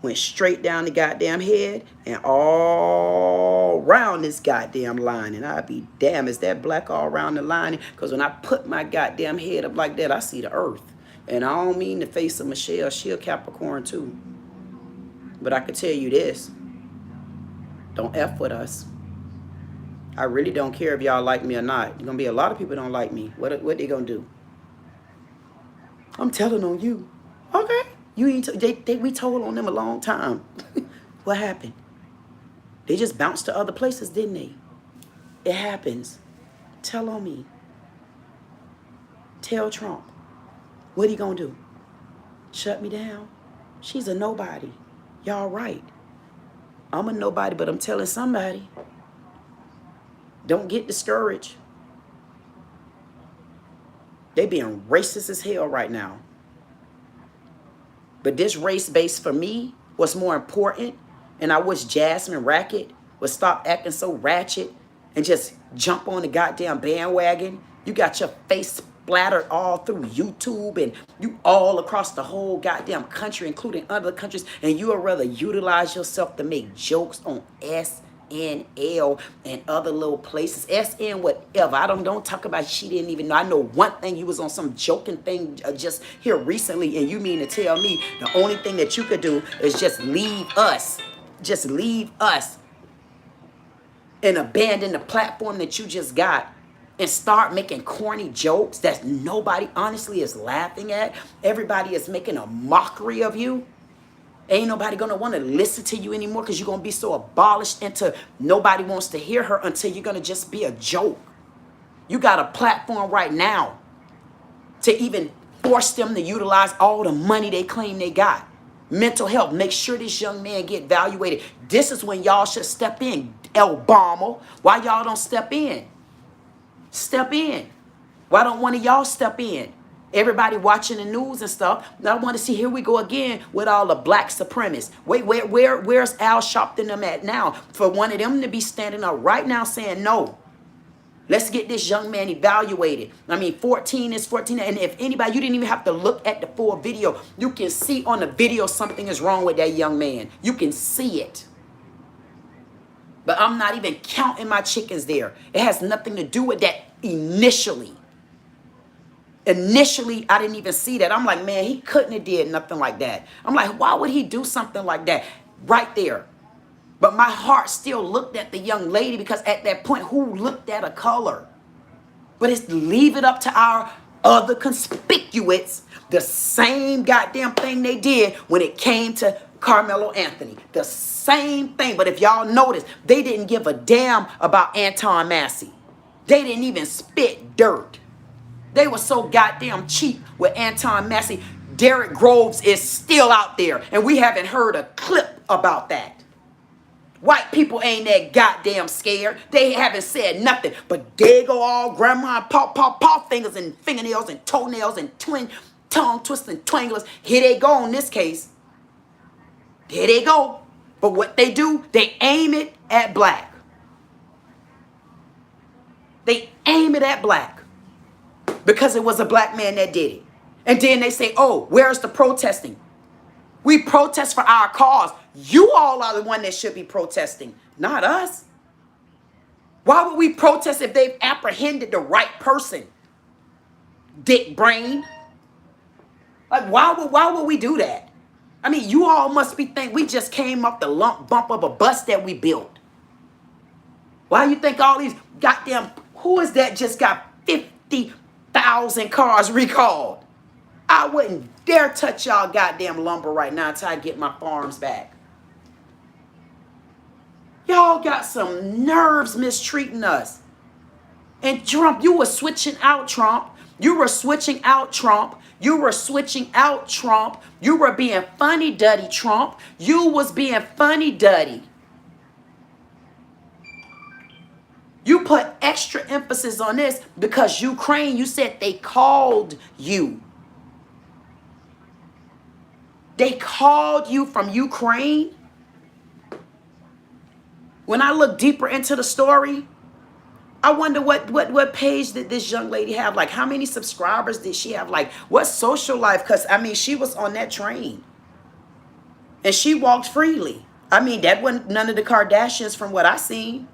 B: went straight down the goddamn head and all around this goddamn line. And I'd be damn, is that black all around the line? Because when I put my goddamn head up like that, I see the earth. And I don't mean the face of Michelle. She a Capricorn too. But I can tell you this. Don't F with us. I really don't care if y'all like me or not. There's going to be a lot of people don't like me. What they going to do? I'm telling on you. Okay. You ain't we told on them a long time. What happened? They just bounced to other places, didn't they? It happens. Tell on me. Tell Trump. What he gonna do? Shut me down? She's a nobody. Y'all right. I'm a nobody, but I'm telling somebody. Don't get discouraged. They being racist as hell right now. But this race base for me was more important. And I wish Jasmine Racket would stop acting so ratchet and just jump on the goddamn bandwagon. You got your face splattered all through YouTube and you all across the whole goddamn country, including other countries. And you would rather utilize yourself to make jokes on SNL and other little places. SN whatever. I don't talk about, she didn't even know. I know one thing, you was on some joking thing just here recently, and you mean to tell me the only thing that you could do is just leave us. Just leave us and abandon the platform that you just got and start making corny jokes that nobody honestly is laughing at. Everybody is making a mockery of you. Ain't nobody gonna want to listen to you anymore because you're gonna be so abolished into nobody wants to hear her until you're gonna just be a joke. You got a platform right now to even force them to utilize all the money they claim they got. Mental health, make sure this young man get evaluated. This is when y'all should step in, Obama. Why y'all don't step in? Step in. Why don't one of y'all step in? Everybody watching the news and stuff. Now I want to see, here we go again with all the black supremacists. Wait, where's Al Sharpton them at now? For one of them to be standing up right now saying, no, let's get this young man evaluated. I mean, 14 is 14. And if anybody, you didn't even have to look at the full video. You can see on the video something is wrong with that young man. You can see it. But I'm not even counting my chickens there. It has nothing to do with that initially. Initially, I didn't even see that. I'm like, man, he couldn't have did nothing like that. I'm like, why would he do something like that right there? But my heart still looked at the young lady because at that point, who looked at a color? But it's leave it up to our other conspicuous, the same goddamn thing they did when it came to Carmelo Anthony. The same thing. But if y'all notice, they didn't give a damn about Anton Massey. They didn't even spit dirt. They were so goddamn cheap with Anton Massey. Derrick Groves is still out there, and we haven't heard a clip about that. White people ain't that goddamn scared. They haven't said nothing, but they go all grandma and paw fingers and fingernails and toenails and twin tongue twisting twanglers. Here they go in this case. There they go. But what they do, they aim it at black. They aim it at black. Because it was a black man that did it. And then they say, oh, where's the protesting? We protest for our cause. You all are the one that should be protesting, not us. Why would we protest if they've apprehended the right person? Dick brain. Like, why would we do that? I mean, you all must be think we just came up the lump bump of a bus that we built. Why you think all these goddamn, who is that just got 50,000 cars recalled? I wouldn't dare touch y'all goddamn lumber right now until I get my farms back. Y'all got some nerves mistreating us. And Trump, you were switching out Trump. You were switching out Trump. You were switching out Trump. You were being funny-duddy, Trump. You was being funny-duddy. You put extra emphasis on this because Ukraine, you said they called you. They called you from Ukraine. When I look deeper into the story, I wonder what page did this young lady have? Like, how many subscribers did she have? Like, what social life? Because, I mean, she was on that train. And she walked freely. I mean, that wasn't none of the Kardashians from what I seen.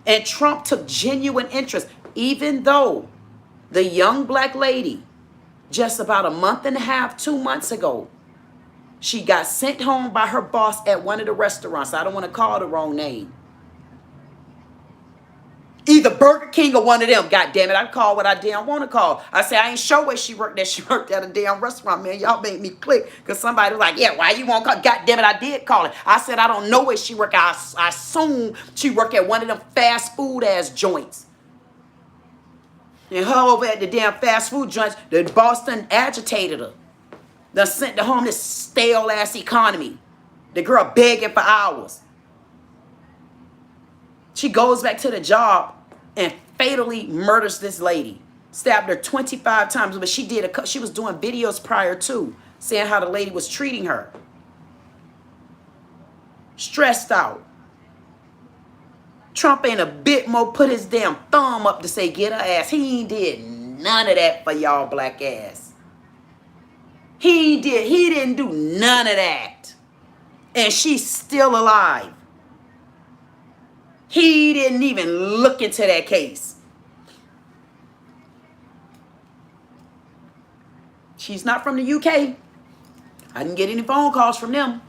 B: And Trump took genuine interest, even though the young black lady, just about a month and a half, 2 months ago, she got sent home by her boss at one of the restaurants. I don't want to call the wrong name. Either Burger King or one of them. God damn it, I call what I damn want to call. I say, I ain't sure where she worked at. She worked at a damn restaurant, man. Y'all made me click. Because somebody was like, yeah, why you won't call? God damn it, I did call it. I said, I don't know where she worked. I assume she worked at one of them fast food ass joints. And her over at the damn fast food joints, the boss done agitated her. Done sent her home this stale ass economy. The girl begging for hours. She goes back to the job and fatally murders this lady. Stabbed her 25 times, but she was doing videos prior to saying how the lady was treating her. Stressed out. Trump ain't a bit more put his damn thumb up to say get her ass. He ain't did none of that for y'all black ass. He didn't do none of that. And she's still alive. He didn't even look into that case. She's not from the UK. I didn't get any phone calls from them.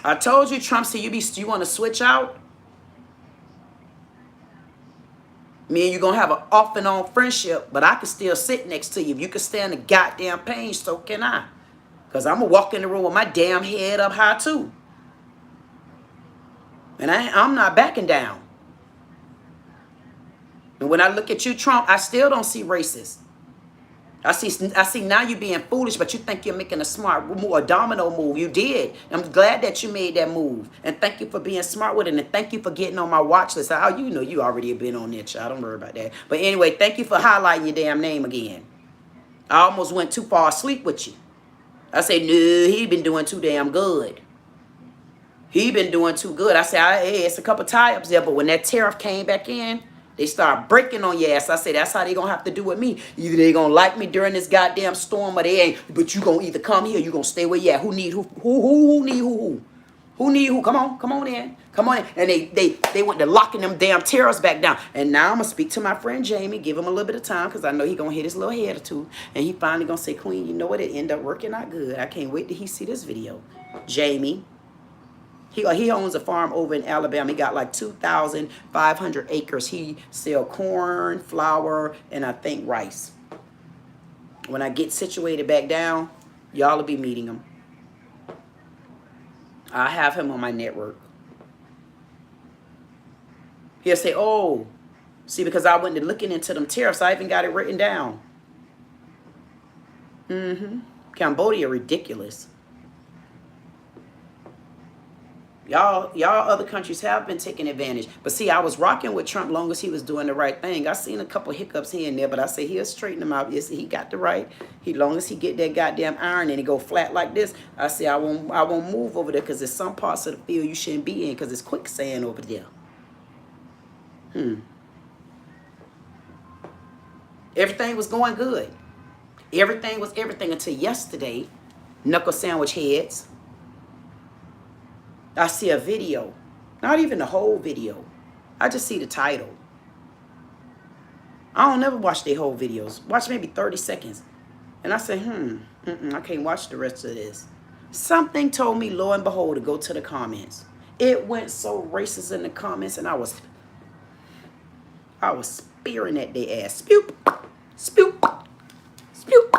B: I told you, Trump said you want to switch out. Me and you gonna have an off and on friendship, but I can still sit next to you. If you can stand the goddamn pain, so can I. Because I'm gonna walk in the room with my damn head up high too. And I'm not backing down. And when I look at you, Trump, I still don't see racist. I see now you being foolish, but you think you're making a smart move, a domino move. You did. I'm glad that you made that move. And thank you for being smart with it. And thank you for getting on my watch list. How you know you already have been on it, child. Don't worry about that. But anyway, thank you for highlighting your damn name again. I almost went too far asleep with you. I said, no, he been doing too damn good. He been doing too good. I said, hey, it's a couple tie-ups there, but when that tariff came back in, they start breaking on your ass. I said, that's how they gonna have to do with me. Either they gonna like me during this goddamn storm or they ain't. But you gonna either come here or you gonna stay where you at. Who need who? Who need who? Who need who? Come on in. Come on in. And they went to locking them damn tariffs back down. And now I'm gonna speak to my friend Jamie, give him a little bit of time, because I know he gonna hit his little head or two. And he finally gonna say, Queen, you know what? It ended up working out good. I can't wait till he see this video. Jamie. He owns a farm over in Alabama. He got like 2,500 acres. He sell corn, flour, and I think rice. When I get situated back down, y'all will be meeting him. I have him on my network. He'll say, oh, see, because I went to looking into them tariffs, I even got it written down. Cambodia, ridiculous. Y'all other countries have been taking advantage. But see, I was rocking with Trump long as he was doing the right thing. I seen a couple hiccups here and there, but I say he'll straighten them out. Yes, he got the right. Long as he get that goddamn iron and he go flat like this, I say I won't move over there because there's some parts of the field you shouldn't be in because it's quicksand over there. Everything was going good. Everything was everything until yesterday. Knuckle sandwich heads. I see a video, not even the whole video. I just see the title. I don't never watch their whole videos. Watch maybe 30 seconds. And I said, I can't watch the rest of this. Something told me, lo and behold, to go to the comments. It went so racist in the comments, and I was spearing at their ass. Spew, spew, spew.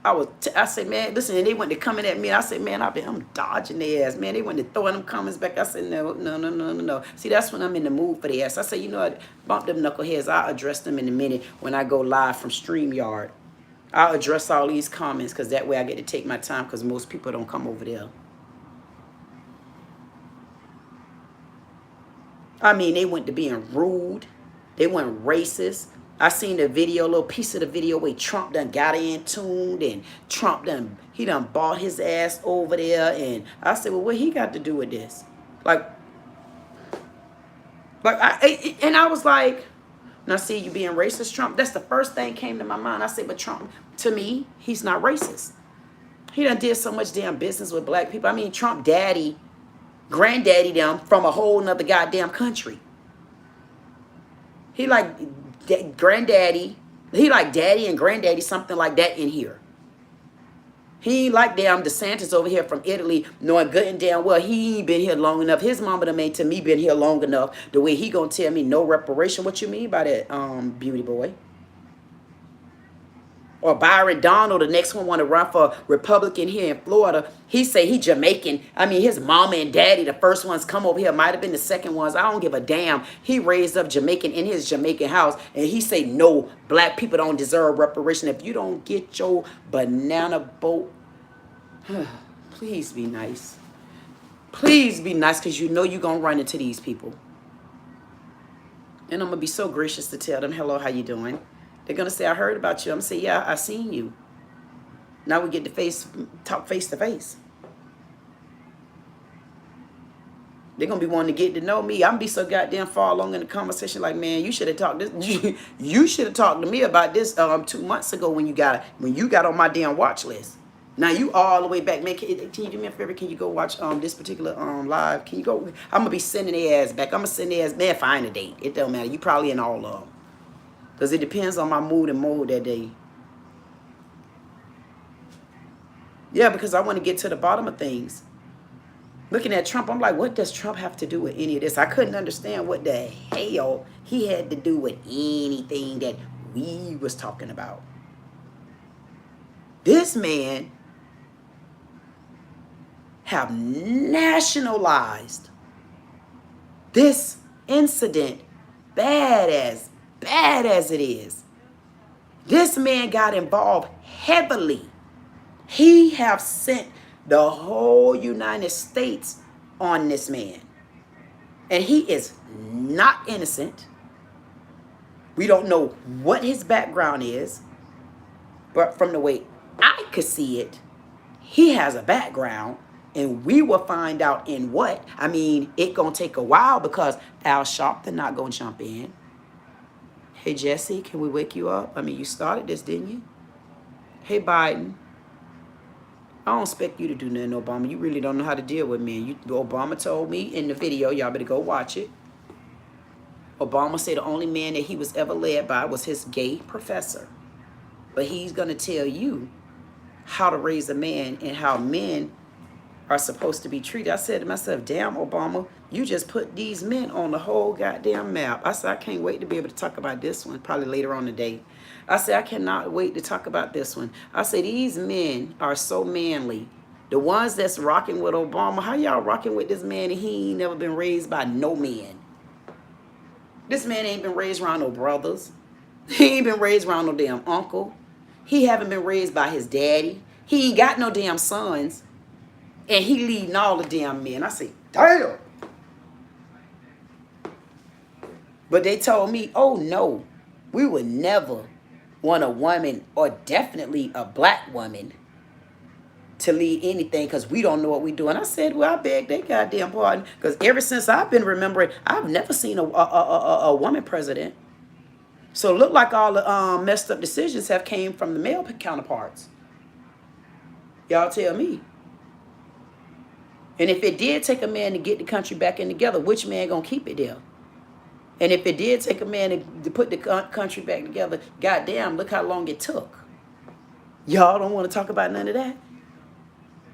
B: I said, man, listen, and they went to coming at me. I said, man, I'm dodging their ass, man. They went to throwing them comments back. I said, no. See, that's when I'm in the mood for the ass. I said, you know what? Bump them knuckleheads. I'll address them in a minute when I go live from StreamYard. I'll address all these comments because that way I get to take my time because most people don't come over there. I mean, they went to being rude. They went racist. I seen the video, a little piece of the video where Trump done got in tuned and Trump done bought his ass over there. And I said, well, what he got to do with this? I was like, now see, you being racist, Trump. That's the first thing came to my mind. I said, but Trump, to me, he's not racist. He done did so much damn business with black people. I mean, Trump daddy, granddaddy them from a whole nother goddamn country. He like granddaddy. He like daddy and granddaddy, something like that in here. He ain't like damn DeSantis over here from Italy, knowing good and damn well he ain't been here long enough. His mama done made to me been here long enough. The way he gonna tell me no reparation. What you mean by that, beauty boy? Or Byron Donald, the next one want to run for Republican here in Florida. He say he Jamaican. I mean, his mama and daddy, the first ones come over here, might have been the second ones. I don't give a damn. He raised up Jamaican in his Jamaican house. And he say, no, black people don't deserve reparation. If you don't get your banana boat, please be nice. Please be nice because you know you're going to run into these people. And I'm going to be so gracious to tell them, hello, how you doing? They're going to say, I heard about you. I'm going to say, yeah, I seen you. Now we get to talk face to face. They're going to be wanting to get to know me. I'm going to be so goddamn far along in the conversation like, man, you should have talked this. You should have talked to me about this 2 months ago when you got on my damn watch list. Now you all the way back, man. Can you do me a favor? Can you go watch this particular live? Can you go? I'm going to be sending their ass back. I'm going to send their ass, man, find a date. It don't matter. You probably in all of them. Because it depends on my mood and mode that day. Yeah, because I want to get to the bottom of things. Looking at Trump, I'm like, what does Trump have to do with any of this? I couldn't understand what the hell he had to do with anything that we was talking about. This man have nationalized this incident bad as it is. This man got involved heavily. He have sent the whole United States on this man. And he is not innocent. We don't know what his background is. But from the way I could see it, he has a background. And we will find out in what. I mean, it gonna take a while because Al Sharpton not gonna jump in. Hey, Jesse, can we wake you up? I mean, you started this, didn't you? Hey, Biden. I don't expect you to do nothing, Obama. You really don't know how to deal with me. Obama told me in the video, y'all better go watch it. Obama said the only man that he was ever led by was his gay professor. But he's going to tell you how to raise a man and how men are supposed to be treated. I said to myself, damn, Obama, you just put these men on the whole goddamn map. I said, I can't wait to be able to talk about this one, probably later on today. I said, I cannot wait to talk about this one. I said, these men are so manly. The ones that's rocking with Obama, how y'all rocking with this man and he ain't never been raised by no man? This man ain't been raised around no brothers. He ain't been raised around no damn uncle. He haven't been raised by his daddy. He ain't got no damn sons. And he leading all the damn men. I say, damn. But they told me, oh no, we would never want a woman, or definitely a black woman, to lead anything because we don't know what we do. And I said, well, I beg they goddamn pardon. Because ever since I've been remembering, I've never seen a woman president. So it looked like all the messed up decisions have came from the male counterparts. Y'all tell me. And if it did take a man to get the country back in together, which man gonna keep it there? And if it did take a man to put the country back together, goddamn, look how long it took. Y'all don't want to talk about none of that?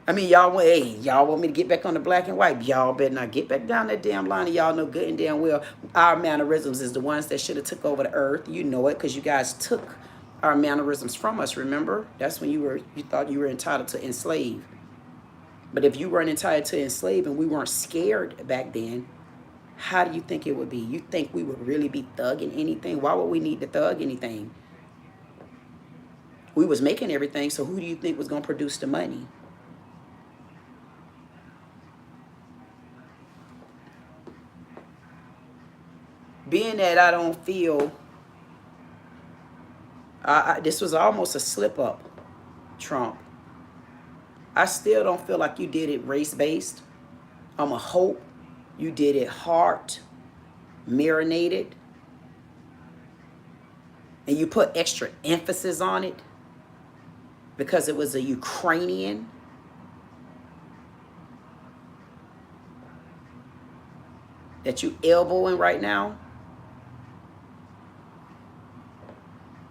B: I mean, y'all want, hey, y'all want me to get back on the black and white? Y'all better not get back down that damn line. And y'all know good and damn well our mannerisms is the ones that should have took over the earth. You know it because you guys took our mannerisms from us, remember? That's when you thought you were entitled to enslave. But if you weren't entitled to enslave and we weren't scared back then, how do you think it would be? You think we would really be thugging anything? Why would we need to thug anything? We was making everything, so who do you think was going to produce the money? Being that I don't feel, this was almost a slip up, Trump. I still don't feel like you did it race-based. I'm a hope you did it heart, marinated, and you put extra emphasis on it because it was a Ukrainian. That you elbowing right now,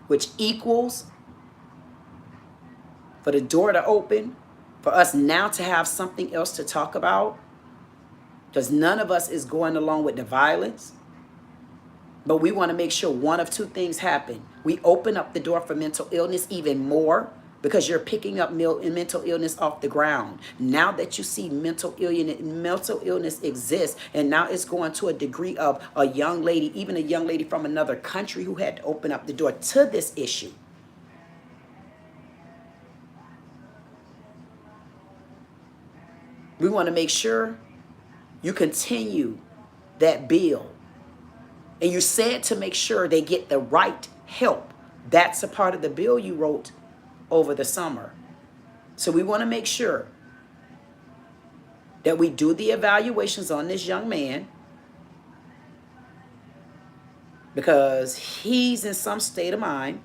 B: which equals for the door to open, for us now to have something else to talk about, because none of us is going along with the violence. But we want to make sure one of two things happen. We open up the door for mental illness even more because you're picking up mental illness off the ground. Now that you see mental illness exists, and now it's going to a degree of a young lady, even a young lady from another country who had to open up the door to this issue. We want to make sure you continue that bill. And you said to make sure they get the right help. That's a part of the bill you wrote over the summer. So we want to make sure that we do the evaluations on this young man because he's in some state of mind.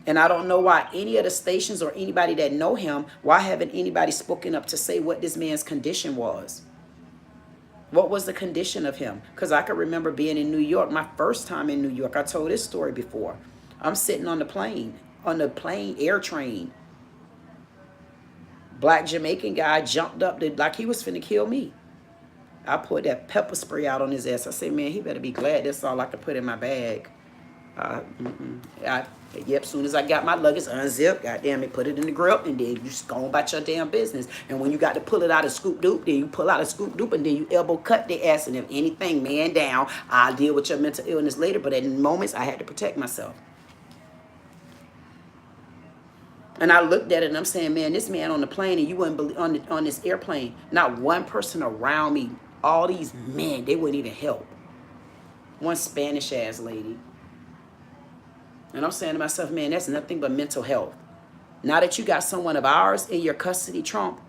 B: And I don't know why any of the stations or anybody that know him, why haven't anybody spoken up to say what this man's condition was? What was the condition of him? Because I can remember being in New York, my first time in New York. I told this story before. I'm sitting on the plane, air train. Black Jamaican guy jumped up like he was finna kill me. I put that pepper spray out on his ass. I said, man, he better be glad that's all I could put in my bag. Yep, soon as I got my luggage unzipped, goddamn it, put it in the grill, and then you just go about your damn business. And when you got to pull it out of scoop doop, then you pull out a scoop doop, and then you elbow cut their ass. And if anything, man down, I'll deal with your mental illness later. But in moments, I had to protect myself. And I looked at it and I'm saying, man, this man on the plane, and you wouldn't believe on this airplane, not one person around me, all these men, they wouldn't even help. One Spanish ass lady. And I'm saying to myself, man, that's nothing but mental health. Now that you got someone of ours in your custody, Trump,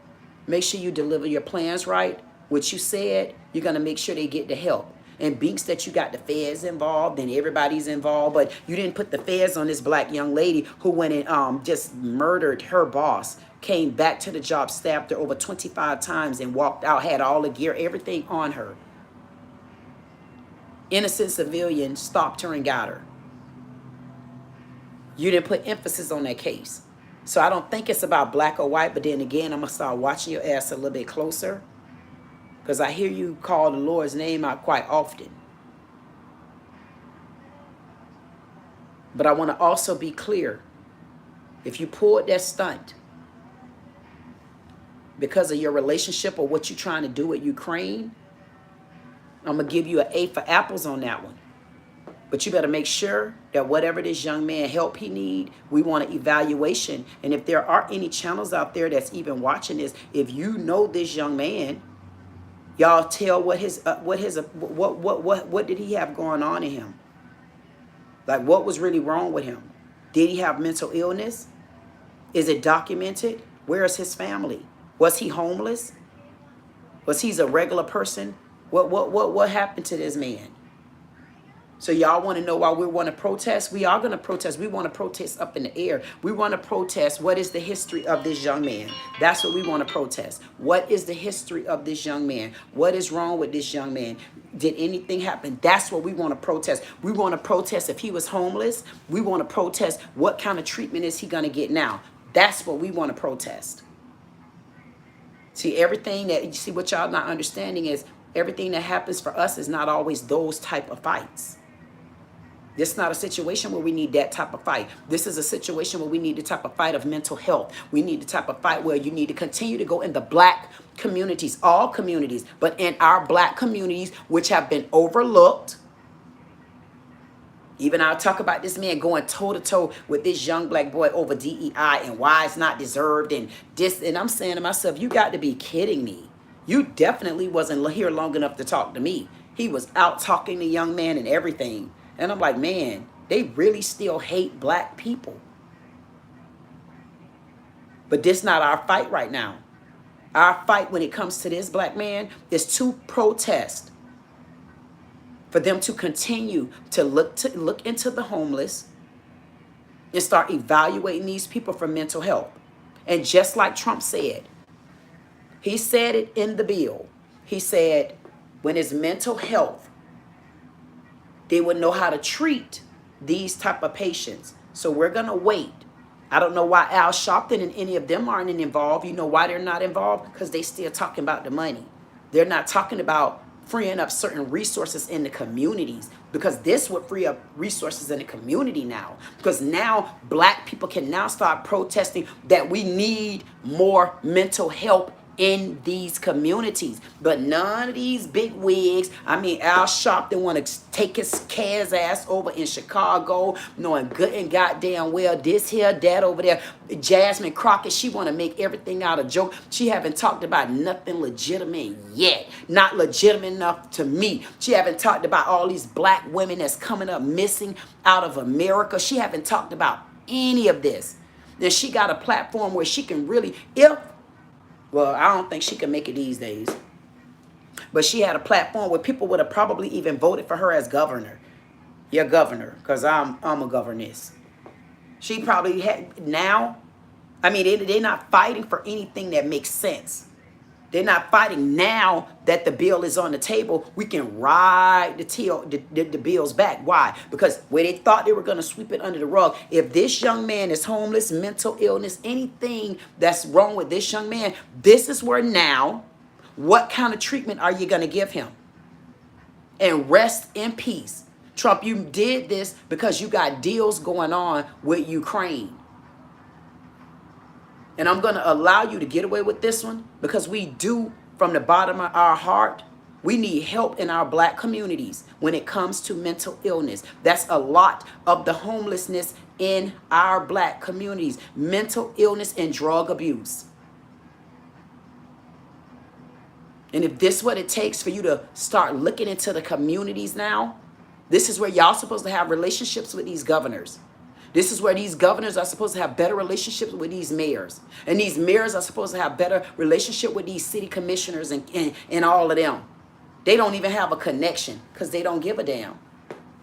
B: make sure you deliver your plans right. What you said, you're going to make sure they get the help. And beats that you got the feds involved and everybody's involved, but you didn't put the feds on this black young lady who went and just murdered her boss, came back to the job, stabbed her over 25 times and walked out, had all the gear, everything on her. Innocent civilian stopped her and got her. You didn't put emphasis on that case. So I don't think it's about black or white, but then again, I'm going to start watching your ass a little bit closer because I hear you call the Lord's name out quite often. But I want to also be clear. If you pulled that stunt because of your relationship or what you're trying to do with Ukraine, I'm going to give you an A for apples on that one. But you better make sure that whatever this young man help he need, we want an evaluation. And if there are any channels out there that's even watching this, if you know this young man, y'all tell what did he have going on in him? Like what was really wrong with him? Did he have mental illness? Is it documented? Where is his family? Was he homeless? Was he a regular person? What happened to this man? So y'all want to know why we want to protest? We are going to protest. We want to protest up in the air. We want to protest what is the history of this young man. That's what we want to protest. What is the history of this young man? What is wrong with this young man? Did anything happen? That's what we want to protest. We want to protest if he was homeless. We want to protest what kind of treatment is he going to get now. That's what we want to protest. See, everything that you see, what y'all not understanding is everything that happens for us is not always those type of fights. This is not a situation where we need that type of fight. This is a situation where we need the type of fight of mental health. We need the type of fight where you need to continue to go in the black communities, all communities, but in our black communities, which have been overlooked. Even I'll talk about this man going toe-to-toe with this young black boy over DEI and why it's not deserved and this. And I'm saying to myself, you got to be kidding me. You definitely wasn't here long enough to talk to me. He was out talking the young man and everything. And I'm like, man, they really still hate black people. But this not our fight right now. Our fight when it comes to this black man is to protest. For them to continue to look into the homeless and start evaluating these people for mental health. And just like Trump said, he said it in the bill. He said when it's mental health, they would know how to treat these type of patients. So we're going to wait. I don't know why Al Sharpton and any of them aren't involved. You know why they're not involved? Because they still talking about the money. They're not talking about freeing up certain resources in the communities, because this would free up resources in the community now, because now black people can now start protesting that we need more mental help in these communities. But none of these big wigs, I mean, Al Sharpton want to take his Kaz ass over in Chicago, knowing good and goddamn well this here, that over there. Jasmine Crockett, she want to make everything out of joke. She haven't talked about nothing legitimate yet. Not legitimate enough to me. She haven't talked about all these black women that's coming up missing out of America. She haven't talked about any of this. And she got a platform where she can really, well, I don't think she can make it these days. But she had a platform where people would have probably even voted for her as governor. Yeah, governor, because I'm a governess. She probably had now. I mean, they're not fighting for anything that makes sense. They're not fighting now that the bill is on the table. We can ride the bills back. Why? Because where they thought they were going to sweep it under the rug. If this young man is homeless, mental illness, anything that's wrong with this young man, this is where now, what kind of treatment are you going to give him? And rest in peace. Trump, you did this because you got deals going on with Ukraine. And I'm going to allow you to get away with this one because we do, from the bottom of our heart, we need help in our black communities when it comes to mental illness. That's a lot of the homelessness in our black communities. Mental illness and drug abuse. And if this is what it takes for you to start looking into the communities now, this is where y'all supposed to have relationships with these governors. This is where these governors are supposed to have better relationships with these mayors. And these mayors are supposed to have better relationship with these city commissioners and all of them. They don't even have a connection because they don't give a damn.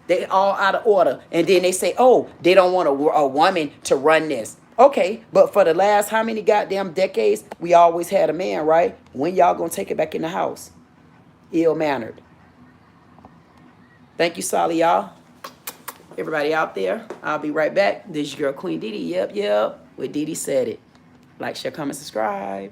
B: They all out of order. And then they say, oh, they don't want a woman to run this. Okay, but for the last how many goddamn decades, we always had a man, right? When y'all gonna take it back in the house? Ill-mannered. Thank you, Sally, y'all. Everybody out there, I'll be right back. This is your girl, Queen Dee Dee. Yep. With Dee Dee Said It. Like, share, comment, subscribe.